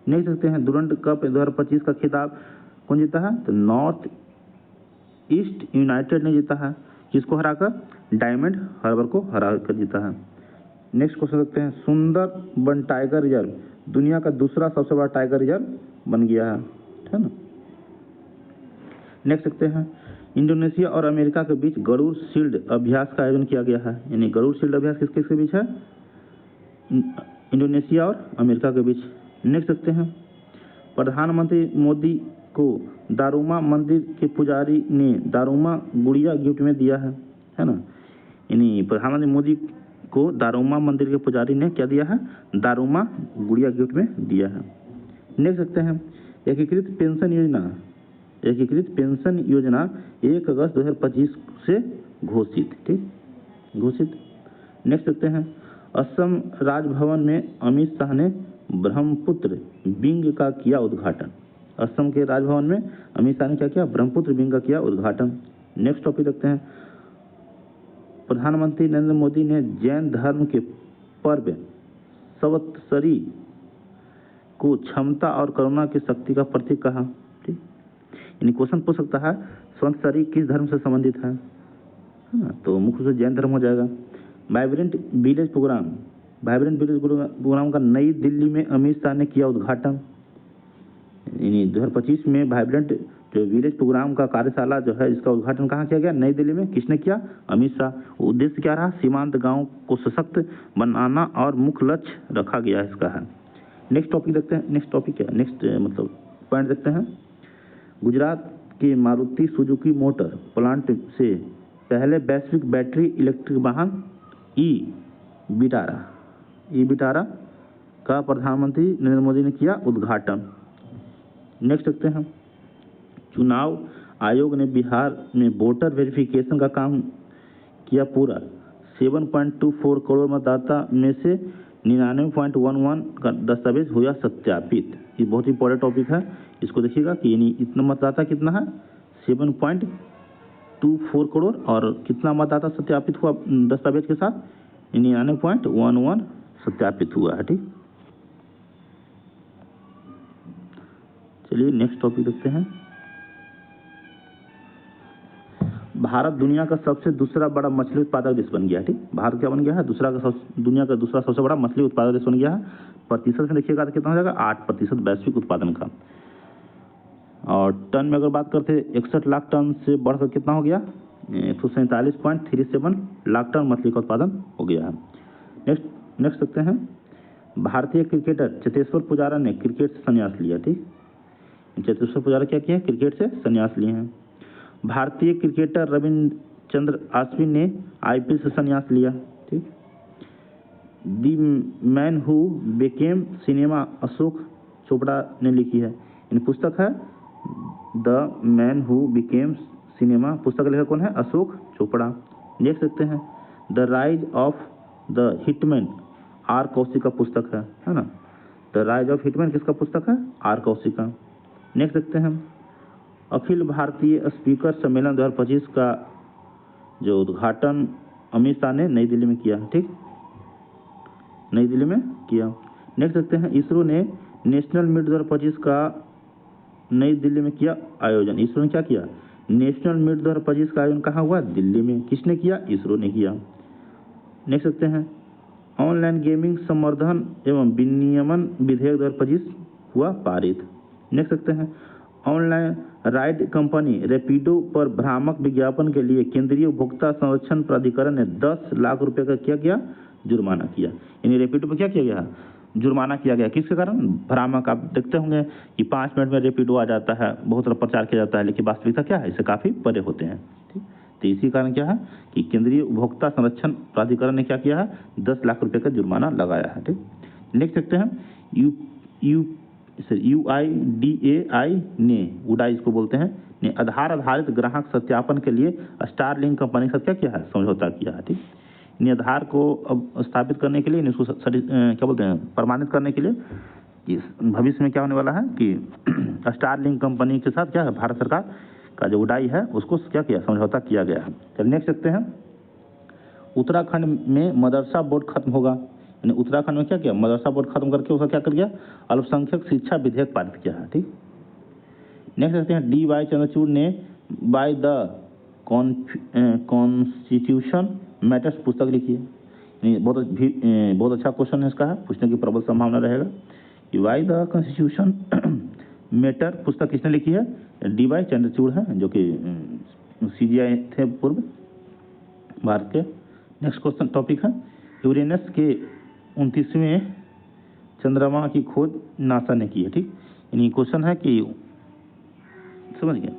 नेक्स्ट देखते हैं। दुरंत कप 2025 का खिताब कौन जीता है? तो नॉर्थ ईस्ट यूनाइटेड ने जीता है। किसको हराकर? डायमंड हार्बर को हराकर जीता है। नेक्स्ट क्वेश्चन देखते हैं। सुंदरबन टाइगर रिजर्व दुनिया का दूसरा सबसे बड़ा टाइगर रिजर्व बन गया है ना। नेक्स्ट देखते हैं। इंडोनेशिया और अमेरिका के बीच गरुड़ शील्ड अभ्यास का आयोजन किया गया है। यानी गरुड़ शील्ड अभ्यास किस किस के बीच है? इंडोनेशिया और अमेरिका के बीच। नेक्स्ट देखते हैं। प्रधानमंत्री मोदी को दारुमा मंदिर के पुजारी ने दारुमा गुड़िया गिफ्ट में दिया है ना। यानी प्रधानमंत्री मोदी को दारुमा मंदिर के पुजारी ने क्या दिया है? दारुमा गुड़िया गिफ्ट में दिया है। नेक्स्ट देखते हैं। एकीकृत पेंशन योजना 1 अगस्त 2025 से घोषित। ठीक, घोषित। नेक्स्ट देखते हैं। असम राजभवन में अमित शाह ने ब्रह्मपुत्र विंग का किया उद्घाटन। असम के राजभवन में अमित शाह ने क्या किया? ब्रह्मपुत्र विंग का किया उद्घाटन। नेक्स्ट टॉपिक देखते हैं। प्रधानमंत्री नरेंद्र मोदी ने जैन धर्म के पर्व संवत्सरी को क्षमता और करुणा की शक्ति का प्रतीक कहा। ठीक, यानी क्वेश्चन पूछ सकता है संवत्सरी किस धर्म से संबंधित है ना? तो मुख्य रूप से जैन धर्म हो जाएगा। वाइब्रेंट विलेज प्रोग्राम का नई दिल्ली में अमित शाह ने किया उद्घाटन। यानी 2025 में वाइब्रेंट जो विलेज प्रोग्राम का कार्यशाला जो है इसका उद्घाटन कहाँ किया गया? नई दिल्ली में। किसने किया? अमित शाह। उद्देश्य क्या रहा? सीमांत गांव को सशक्त बनाना और मुख्य लक्ष्य रखा गया इसका है। नेक्स्ट टॉपिक देखते हैं। नेक्स्ट टॉपिक क्या? नेक्स्ट मतलब पॉइंट देखते हैं। गुजरात के मारुति सुजुकी मोटर प्लांट से पहले वैश्विक बैटरी इलेक्ट्रिक वाहन ई विटारा का प्रधानमंत्री नरेंद्र मोदी ने किया उद्घाटन। नेक्स्ट देखते हैं। चुनाव आयोग ने बिहार में वोटर वेरिफिकेशन का काम किया पूरा। 7.24 करोड़ मतदाता में से 99.11 का दस्तावेज हुआ सत्यापित। ये बहुत इंपॉर्टेंट टॉपिक है, इसको देखिएगा कि यानी इतना मतदाता कितना है 7.24 करोड़ और कितना मतदाता सत्यापित हुआ दस्तावेज के साथ 99.11 सत्यापित हुआ है। ठीक, चलिए नेक्स्ट टॉपिक देखते हैं। भारत दुनिया का सबसे दूसरा बड़ा मछली उत्पादक देश बन गया है। ठीक, भारत क्या बन गया है? दुनिया का दूसरा सबसे बड़ा मछली उत्पादक देश बन गया है। प्रतिशत में देखिएगा तो कितना हो जाएगा 8% वैश्विक उत्पादन का। और टन में अगर बात करते हैं 61 लाख टन से बढ़कर कितना हो गया 147.37 लाख टन मछली का उत्पादन हो गया है। नेक्स्ट देखते हैं। भारतीय क्रिकेटर चेतेश्वर पुजारा ने क्रिकेट से संन्यास लिया। ठीक, चेतेश्वर पुजारा क्या किया? क्रिकेट से संन्यास लिए हैं। भारतीय क्रिकेटर रविचंद्र अश्विन ने आईपीएल से संन्यास लिया। ठीक, the man who became cinema Ashok Chopra ने लिखी है। इन पुस्तक है the man who became cinema, पुस्तक का लेखक कौन है? अशोक चोपड़ा। नेक्स्ट देखते हैं। The rise of the hitman R Kaushik का पुस्तक है ना। द राइज ऑफ हिटमैन किसका पुस्तक है? आर कौशिक का। नेक्स्ट देखते हैं। अखिल भारतीय स्पीकर सम्मेलन 2025 का जो उद्घाटन अमित शाह ने नई दिल्ली में किया। ठीक, नई दिल्ली में किया। नेक्स्ट देखते हैं। इसरो ने नेशनल मीट 2025 का नई दिल्ली में किया आयोजन। इसरो ने क्या किया? नेशनल मीट 2025 का आयोजन कहाँ हुआ? दिल्ली में। किसने किया? इसरो ने किया। नेक्स्ट देखते हैं। ऑनलाइन गेमिंग संवर्धन एवं विनियमन विधेयक 2025 हुआ पारित। नेक्स्ट देखते हैं। ऑनलाइन राइड कंपनी रैपिडो पर भ्रामक विज्ञापन के लिए केंद्रीय उपभोक्ता संरक्षण प्राधिकरण ने 10 लाख रुपए का क्या किया? जुर्माना किया। यानी रैपिडो पर क्या किया गया? जुर्माना किया गया। किसके कारण? भ्रामक। आप देखते होंगे कि 5 मिनट में रैपिडो आ जाता है, बहुत सारा प्रचार किया जाता है, लेकिन वास्तविकता क्या है? इससे काफ़ी परे होते हैं। ठीक, तो इसी कारण क्या है कि केंद्रीय उपभोक्ता संरक्षण प्राधिकरण ने क्या किया है? 10 लाख रुपए का जुर्माना लगाया है। ठीक, लिख सकते हैं। UIDAI ने, उडाई इसको बोलते हैं, ने आधार आधारित ग्राहक सत्यापन के लिए स्टारलिंक कंपनी के साथ क्या किया है? समझौता किया है। ठीक, इन आधार को अब स्थापित करने के लिए, इसको क्या बोलते हैं, प्रमाणित करने के लिए कि भविष्य में क्या होने वाला है कि स्टारलिंक कंपनी के साथ क्या है, भारत सरकार का जो उडाई है उसको क्या किया? समझौता किया गया है। चलिए नेक्स्ट देखते हैं। उत्तराखंड में मदरसा बोर्ड खत्म होगा। यानी उत्तराखंड में क्या किया? मदरसा बोर्ड खत्म करके उसका क्या कर दिया? अल्पसंख्यक शिक्षा विधेयक पारित किया है। ठीक, नेक्स्ट देखते हैं। D.Y. चंद्रचूड़ ने बाय द कॉन्स्टिट्यूशन मैटर्स पुस्तक लिखी है। यानी बहुत अच्छा क्वेश्चन है इसका, है पूछने की प्रबल संभावना रहेगा कि वाई द कॉन्स्टिट्यूशन मैटर पुस्तक किसने लिखी है? D.Y. चंद्रचूड़ है, जो कि CGI थे पूर्व भारत के। नेक्स्ट क्वेश्चन टॉपिक है। यूरेनस के 29वें चंद्रमा की खोज नासा ने की है। ठीक, यानी क्वेश्चन है कि समझ गए,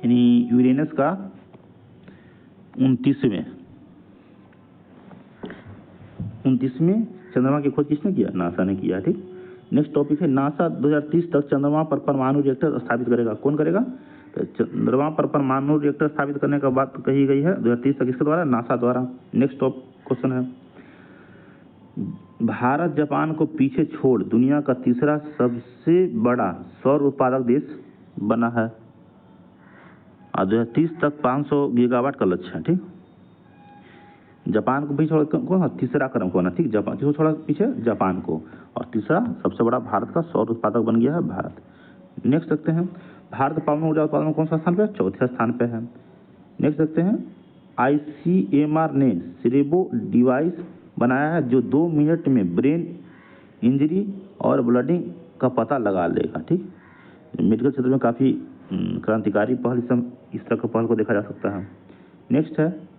यानी यूरेनस का 29वें चंद्रमा की खोज किसने किया? नासा ने किया। ठीक, नेक्स्ट टॉपिक है। नासा 2030 तक चंद्रमा पर परमाणु रिएक्टर स्थापित करेगा। कौन करेगा? तो चंद्रमा पर परमाणु रिएक्टर स्थापित करने का बात कही गई है 2030 तक, किसके द्वारा? नासा द्वारा। नेक्स्ट क्वेश्चन है। भारत जापान को पीछे छोड़ दुनिया का तीसरा सबसे बड़ा सौर उत्पादक देश बना है और 2030 तक 500 गीगावाट का लक्ष्य है। ठीक, जापान को पीछे छोड़ कौन? तीसरा क्रम कौन है? ठीक, जापान किसको छोड़ा पीछे? जापान को। और तीसरा सबसे बड़ा भारत का सौर उत्पादक बन गया है भारत। नेक्स्ट देखते हैं। भारत परमाणु ऊर्जा उत्पादन में कौन सा स्थान पे? चौथे स्थान पे है। नेक्स्ट देखते हैं। ICMR ने सेरेब्रो डिवाइस बनाया है जो 2 मिनट में ब्रेन इंजरी और ब्लडिंग का पता लगा लेगा। ठीक, मेडिकल क्षेत्र में काफ़ी क्रांतिकारी पहल, इस तरह का पहल को देखा जा सकता है। नेक्स्ट है।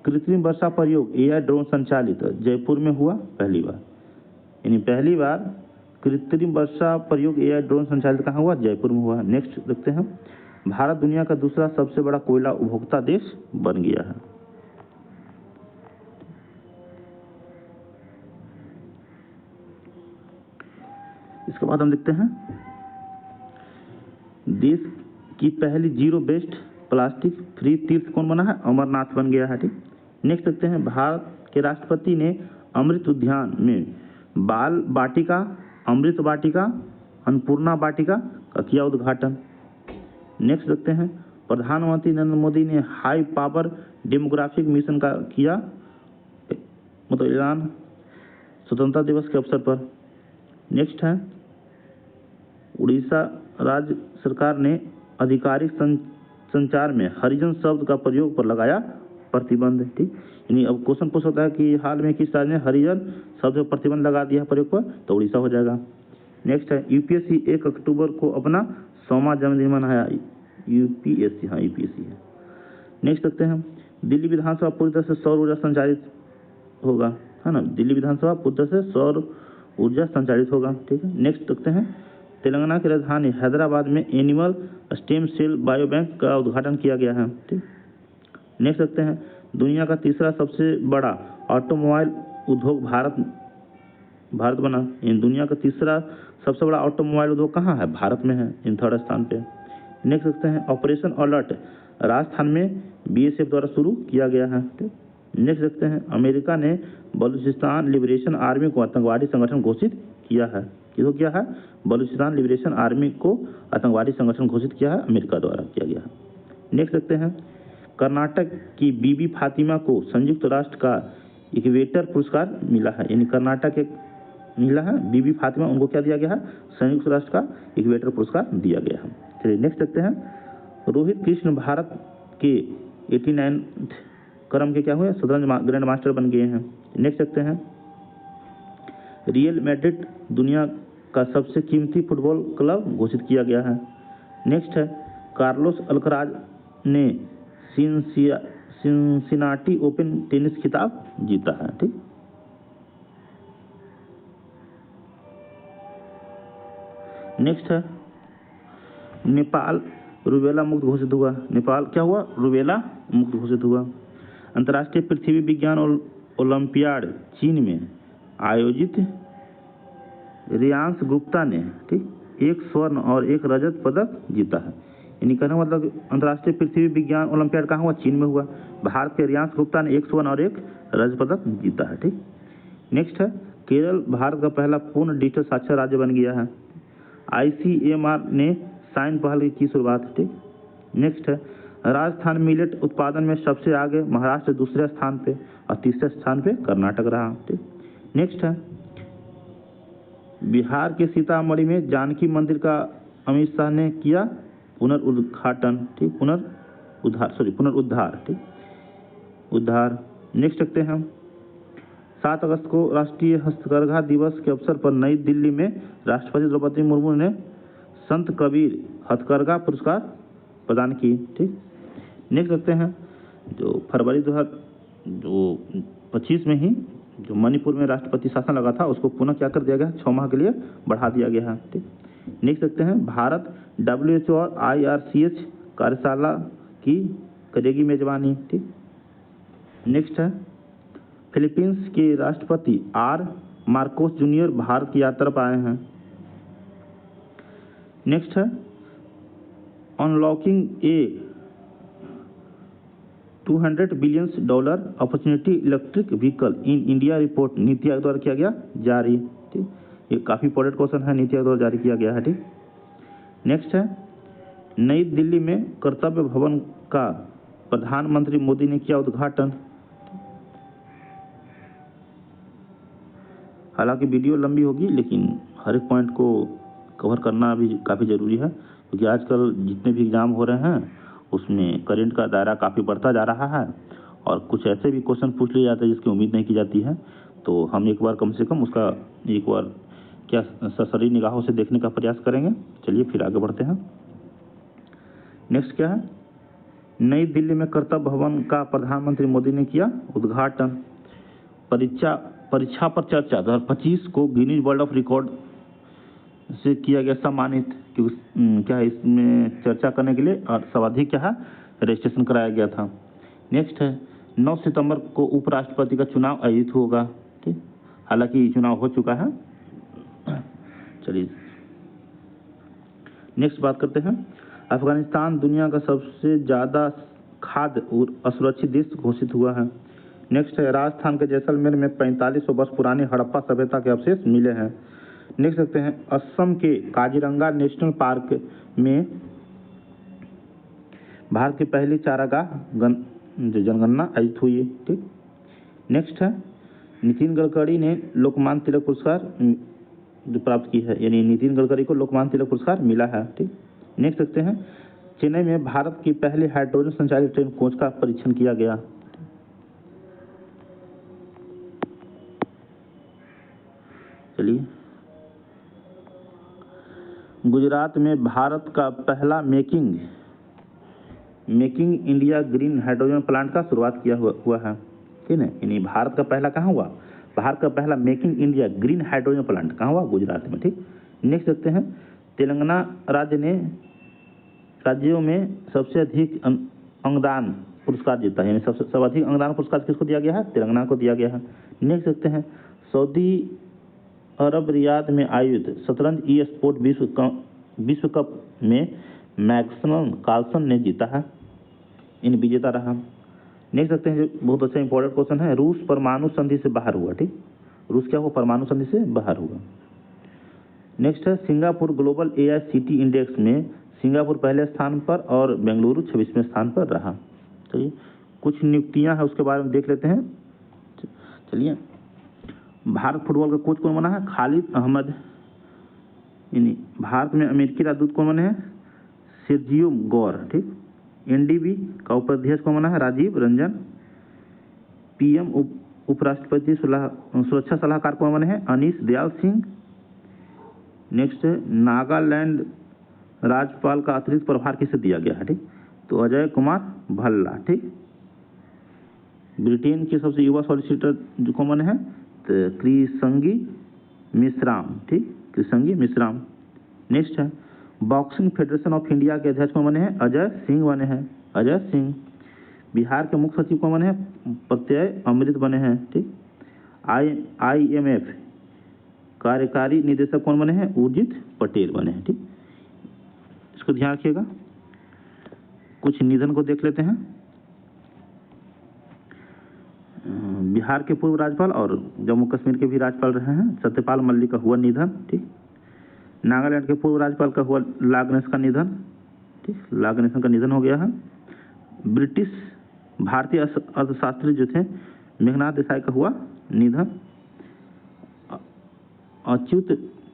कृत्रिम वर्षा प्रयोग AI ड्रोन संचालित जयपुर में हुआ पहली बार। यानी पहली बार कृत्रिम वर्षा प्रयोग एआई ड्रोन संचालित कहाँ हुआ? जयपुर में हुआ। नेक्स्ट देखते हैं, भारत दुनिया का दूसरा सबसे बड़ा कोयला उपभोक्ता देश बन गया है। इसके बाद हम देखते हैं, देश की पहली जीरो वेस्ट प्लास्टिक फ्री तीर्थ कौन बना है? अमरनाथ बन गया है। ठीक। नेक्स्ट देखते हैं, भारत के राष्ट्रपति ने अमृत उद्यान में बाल वाटिका, अमृत वाटिका, अन्नपूर्णा वाटिका का किया उद्घाटन। नेक्स्ट देखते हैं, प्रधानमंत्री नरेंद्र मोदी ने हाई पावर डेमोग्राफिक मिशन का किया मतलब ऐलान स्वतंत्रता दिवस के अवसर पर। नेक्स्ट है, उड़ीसा राज्य सरकार ने आधिकारिक संचार में हरिजन शब्द का प्रयोग पर लगाया प्रतिबंध। ठीक, यानी अब क्वेश्चन पूछ सकता है कि हाल में किस राज्य ने हरिजन शब्द पर प्रतिबंध लगा दिया प्रयोग पर? तो उड़ीसा हो जाएगा। नेक्स्ट है, यूपीएससी 1 अक्टूबर को अपना 100वां जन्मदिन मनाया। यूपीएससी, हाँ यूपीएससी है। नेक्स्ट देखते हैं, दिल्ली विधानसभा पूरी तरह से सौर ऊर्जा संचालित होगा, है ना। दिल्ली विधानसभा पूरी तरह से सौर ऊर्जा संचालित होगा। ठीक है। नेक्स्ट देखते हैं, तेलंगाना की राजधानी हैदराबाद में animal stem cell biobank का उद्घाटन किया गया है। ठीक। नेक्स्ट देखते हैं, दुनिया का तीसरा सबसे बड़ा ऑटोमोबाइल उद्योग भारत बना। इन दुनिया का तीसरा सबसे बड़ा ऑटोमोबाइल उद्योग कहाँ है? भारत में है, इन थर्ड स्थान पे। नेक्स्ट देखते हैं, ऑपरेशन अलर्ट राजस्थान में बीएसएफ द्वारा शुरू किया गया है। ठीक। नेक्स्ट देखते हैं, अमेरिका ने बलूचिस्तान लिबरेशन आर्मी को आतंकवादी संगठन घोषित किया है। किसको किया है? बलूचिस्तान लिबरेशन आर्मी को आतंकवादी संगठन घोषित किया है, अमेरिका द्वारा किया गया है। नेक्स्ट देखते हैं, कर्नाटक की बीबी फातिमा को संयुक्त राष्ट्र का इक्वेटर पुरस्कार मिला है। यानी कर्नाटक एक महिला है बीबी फातिमा, उनको क्या दिया गया है? संयुक्त राष्ट्र का इक्वेटर पुरस्कार दिया गया है। चलिए नेक्स्ट देखते हैं, रोहित कृष्ण भारत के 89 क्रम के क्या हुए? शतरंज ग्रैंड मास्टर बन गए हैं। नेक्स्ट देखते हैं, रियल मैड्रिड दुनिया का सबसे कीमती फुटबॉल क्लब घोषित किया गया है। नेक्स्ट है, कार्लोस अल्कराज ने सिंसिनाटी ओपन टेनिस खिताब जीता है। ठीक। नेक्स्ट है, नेपाल रूबेला मुक्त घोषित हुआ। नेपाल क्या हुआ? रूबेला मुक्त घोषित हुआ। अंतर्राष्ट्रीय पृथ्वी विज्ञान ओलंपियाड चीन में आयोजित रियांश गुप्ता ने, ठीक, 1 स्वर्ण और 1 रजत पदक जीता है। यानी कहने का मतलब अंतर्राष्ट्रीय पृथ्वी विज्ञान ओलंपियाड कहाँ हुआ? चीन में हुआ। भारत के रियांश गुप्ता ने 1 स्वर्ण और 1 रजत पदक जीता है। ठीक। नेक्स्ट है, केरल भारत का पहला पूर्ण डिजिटल साक्षर राज्य बन गया है। ICMR ने साइन पहल की शुरुआत। ठीक। नेक्स्ट है, राजस्थान मिलेट उत्पादन में सबसे आगे, महाराष्ट्र दूसरे स्थान पे और तीसरे स्थान पे कर्नाटक रहा। ठीक। नेक्स्ट है, बिहार के सीतामढ़ी में जानकी मंदिर का अमित शाह ने किया पुनरुद्घाटन। ठीक, पुनरुद्धार। ठीक, उद्धार। नेक्स्ट देखते हैं, 7 अगस्त को राष्ट्रीय हस्तकरघा दिवस के अवसर पर नई दिल्ली में राष्ट्रपति द्रौपदी मुर्मू ने संत कबीर हथकरघा पुरस्कार प्रदान किए। ठीक। नेक्स्ट देखते हैं, जो फरवरी 2025 में ही जो मणिपुर में राष्ट्रपति शासन लगा था उसको पुनः क्या कर दिया गया? 6 माह के लिए बढ़ा दिया गया है। ठीक। नेक्स्ट देखते हैं, भारत WHO और IRCH कार्यशाला की करेगी मेजबानी। ठीक। नेक्स्ट है, फिलीपींस के राष्ट्रपति R. मार्कोस जूनियर भारत की यात्रा पर आए हैं। नेक्स्ट है, unlocking A $200 billion opportunity electric vehicle in India report NITI Aayog द्वारा किया गया जारी। ठीक, ये काफी इंपॉर्टेंट क्वेश्चन है, नीति आयोग द्वारा जारी किया गया है। ठीक। नेक्स्ट है, नई दिल्ली में कर्तव्य भवन का प्रधानमंत्री मोदी ने किया उद्घाटन। हालांकि वीडियो लंबी होगी लेकिन हर एक पॉइंट को कवर करना भी काफ़ी ज़रूरी है, क्योंकि आजकल जितने भी एग्ज़ाम हो रहे हैं उसमें करंट का दायरा काफ़ी बढ़ता जा रहा है और कुछ ऐसे भी क्वेश्चन पूछ लिए जाते हैं जिसकी उम्मीद नहीं की जाती है। तो हम एक बार कम से कम उसका एक बार क्या सरसरी निगाहों से देखने का प्रयास करेंगे। चलिए फिर आगे बढ़ते हैं। नेक्स्ट क्या है, नई दिल्ली में कर्तव्य भवन का प्रधानमंत्री मोदी ने किया उद्घाटन। परीक्षा पर चर्चा 2025 को गिनीज वर्ल्ड ऑफ रिकॉर्ड से किया गया सम्मानित, क्योंकि क्या है इसमें चर्चा करने के लिए और सर्वाधिक क्या है रजिस्ट्रेशन कराया गया था। नेक्स्ट है 9 सितंबर को उपराष्ट्रपति का चुनाव आयोजित होगा। ठीक, हालांकि चुनाव हो चुका है। चलिए नेक्स्ट बात करते हैं। अफगानिस्तान दुनिया का सबसे ज़्यादा खाद्य और असुरक्षित देश घोषित हुआ है। नेक्स्ट है राजस्थान के जैसलमेर में 4500 वर्ष पुरानी हड़प्पा सभ्यता के अवशेष मिले हैं। नेक्स्ट देखते हैं असम के काजीरंगा नेशनल पार्क में भारत की पहली चारागाह जनगणना आयोजित हुई है। ठीक, नेक्स्ट है नितिन गडकरी ने लोकमान्य तिलक पुरस्कार जो प्राप्त की है, यानी नितिन गडकरी को लोकमान्य तिलक पुरस्कार मिला है। ठीक, नेक्स्ट देखते हैं चेन्नई में भारत की पहली हाइड्रोजन संचालित ट्रेन कोच का परीक्षण किया गया। चलिए गुजरात में भारत का पहला making India green hydrogen plant का शुरुआत किया हुआ है। ठीक है, यानी भारत का पहला कहाँ हुआ, भारत का पहला making India green hydrogen plant कहाँ हुआ, गुजरात में। ठीक, नेक्स्ट देखते हैं तेलंगाना राज्य ने राज्यों में सबसे अधिक अंगदान पुरस्कार जीता है, यानी सबसे अधिक अंगदान पुरस्कार किसको दिया गया है, तेलंगाना को दिया गया है। नेक्स्ट देखते हैं सऊदी अरब रियाद में आयोजित शतरंज ई स्पोर्ट विश्व कप में मैग्नस कार्लसन ने जीता है, इन विजेता रहा। नेक्स्ट देखते हैं बहुत अच्छा इंपॉर्टेंट क्वेश्चन है, रूस परमाणु संधि से बाहर हुआ। ठीक, रूस क्या हुआ, परमाणु संधि से बाहर हुआ। नेक्स्ट है सिंगापुर ग्लोबल AICTE इंडेक्स में सिंगापुर पहले स्थान पर और बेंगलुरु 26वें स्थान पर रहा। चलिए कुछ नियुक्तियां हैं उसके बारे में देख लेते हैं। चलिए भारत फुटबॉल का कोच कौन बना है, खालिद अहमद। यानी भारत में अमेरिकी राजदूत कौन बने हैं, सेर्जियो गौर। ठीक, NDB का उपाध्यक्ष कौन बना है, राजीव रंजन। PM उपराष्ट्रपति सुरक्षा सलाहकार कौन बने हैं, अनीश दयाल सिंह। नेक्स्ट है नागालैंड राज्यपाल का अतिरिक्त प्रभार किसे दिया गया है, ठीक, तो अजय कुमार भल्ला। ठीक, ब्रिटेन के सबसे युवा सॉलिसिटर जो कौन बने हैं, तो कृसंगी मिश्राम। ठीक, कृसंगी मिश्राम। नेक्स्ट है बॉक्सिंग फेडरेशन ऑफ इंडिया के अध्यक्ष कौन बने हैं, अजय सिंह बने हैं, अजय सिंह। बिहार के मुख्य सचिव कौन बने हैं, प्रत्यय अमृत बने हैं। ठीक, IMF कार्यकारी निदेशक कौन बने हैं, उर्जित पटेल बने हैं। ठीक, इसको ध्यान रखिएगा। कुछ निधन को देख लेते हैं। बिहार के पूर्व राज्यपाल और जम्मू कश्मीर के भी राज्यपाल रहे हैं सत्यपाल मल्लिक का हुआ निधन। ठीक, नागालैंड के पूर्व राज्यपाल का हुआ लागनेस का निधन। ठीक, लागनेसन का निधन हो गया है। ब्रिटिश भारतीय अर्थशास्त्री जो थे मेघनाथ देसाई का हुआ निधन। अच्युत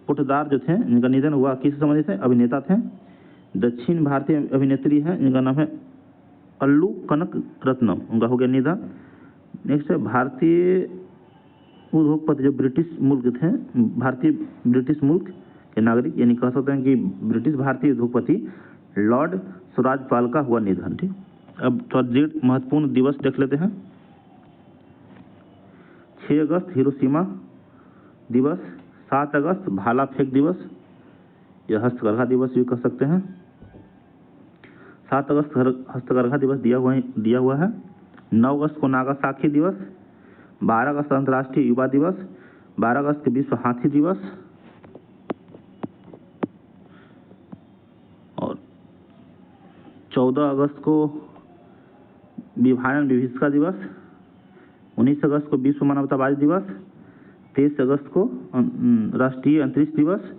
पोटदार जो थे इनका निधन हुआ, किससे संबंधित है, अभिनेता थे, दक्षिण भारतीय अभिनेत्री है, इनका नाम है अल्लू कनक रत्नम, उनका हो गया निधन। नेक्स्ट है भारतीय उद्योगपति जो ब्रिटिश मुल्क थे, भारतीय ब्रिटिश मुल्क के नागरिक, यानी कह सकते हैं कि ब्रिटिश भारतीय उद्योगपति लॉर्ड स्वराजपाल का हुआ निधन। ठीक, अब थोड़ा महत्वपूर्ण दिवस देख लेते हैं। 6 अगस्त हिरोशिमा दिवस, 7 अगस्त भाला फेंक दिवस या हस्तकरघा दिवस भी कह सकते हैं। 7 अगस्त हस्तकरघा दिवस दिया हुआ है। 9 अगस्त को नागासाकी दिवस, 12 अगस्त अंतर्राष्ट्रीय युवा दिवस, 12 अगस्त के विश्व हाथी दिवस और 14 अगस्त को विभाजन विभीषिका दिवस, 19 अगस्त को विश्व मानवतावादी दिवस, 23 अगस्त को राष्ट्रीय अंतरिक्ष दिवस,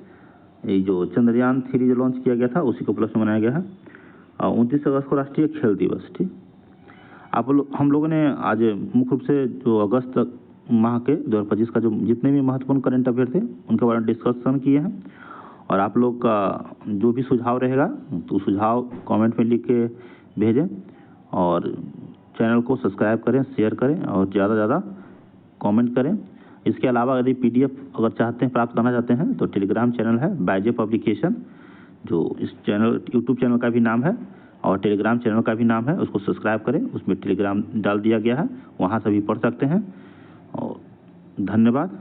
ये जो चंद्रयान 3 जो लॉन्च किया गया था उसी को उपलक्ष्य में मनाया गया है, और 29 अगस्त को राष्ट्रीय खेल दिवस। ठीक, हम लोगों ने आज मुख्य रूप से जो अगस्त माह के 2025 का जो जितने भी महत्वपूर्ण करंट अफेयर थे उनके बारे में डिस्कशन किए हैं, और आप लोग का जो भी सुझाव रहेगा तो सुझाव कमेंट में लिख के भेजें, और चैनल को सब्सक्राइब करें, शेयर करें और ज़्यादा से ज़्यादा कमेंट करें। इसके अलावा यदि PDF अगर चाहते हैं, प्राप्त करना चाहते हैं, तो टेलीग्राम चैनल है बायजे पब्लिकेशन, जो इस चैनल यूट्यूब चैनल का भी नाम है और टेलीग्राम चैनल का भी नाम है, उसको सब्सक्राइब करें, उसमें टेलीग्राम डाल दिया गया है, वहाँ से भी पढ़ सकते हैं। और धन्यवाद।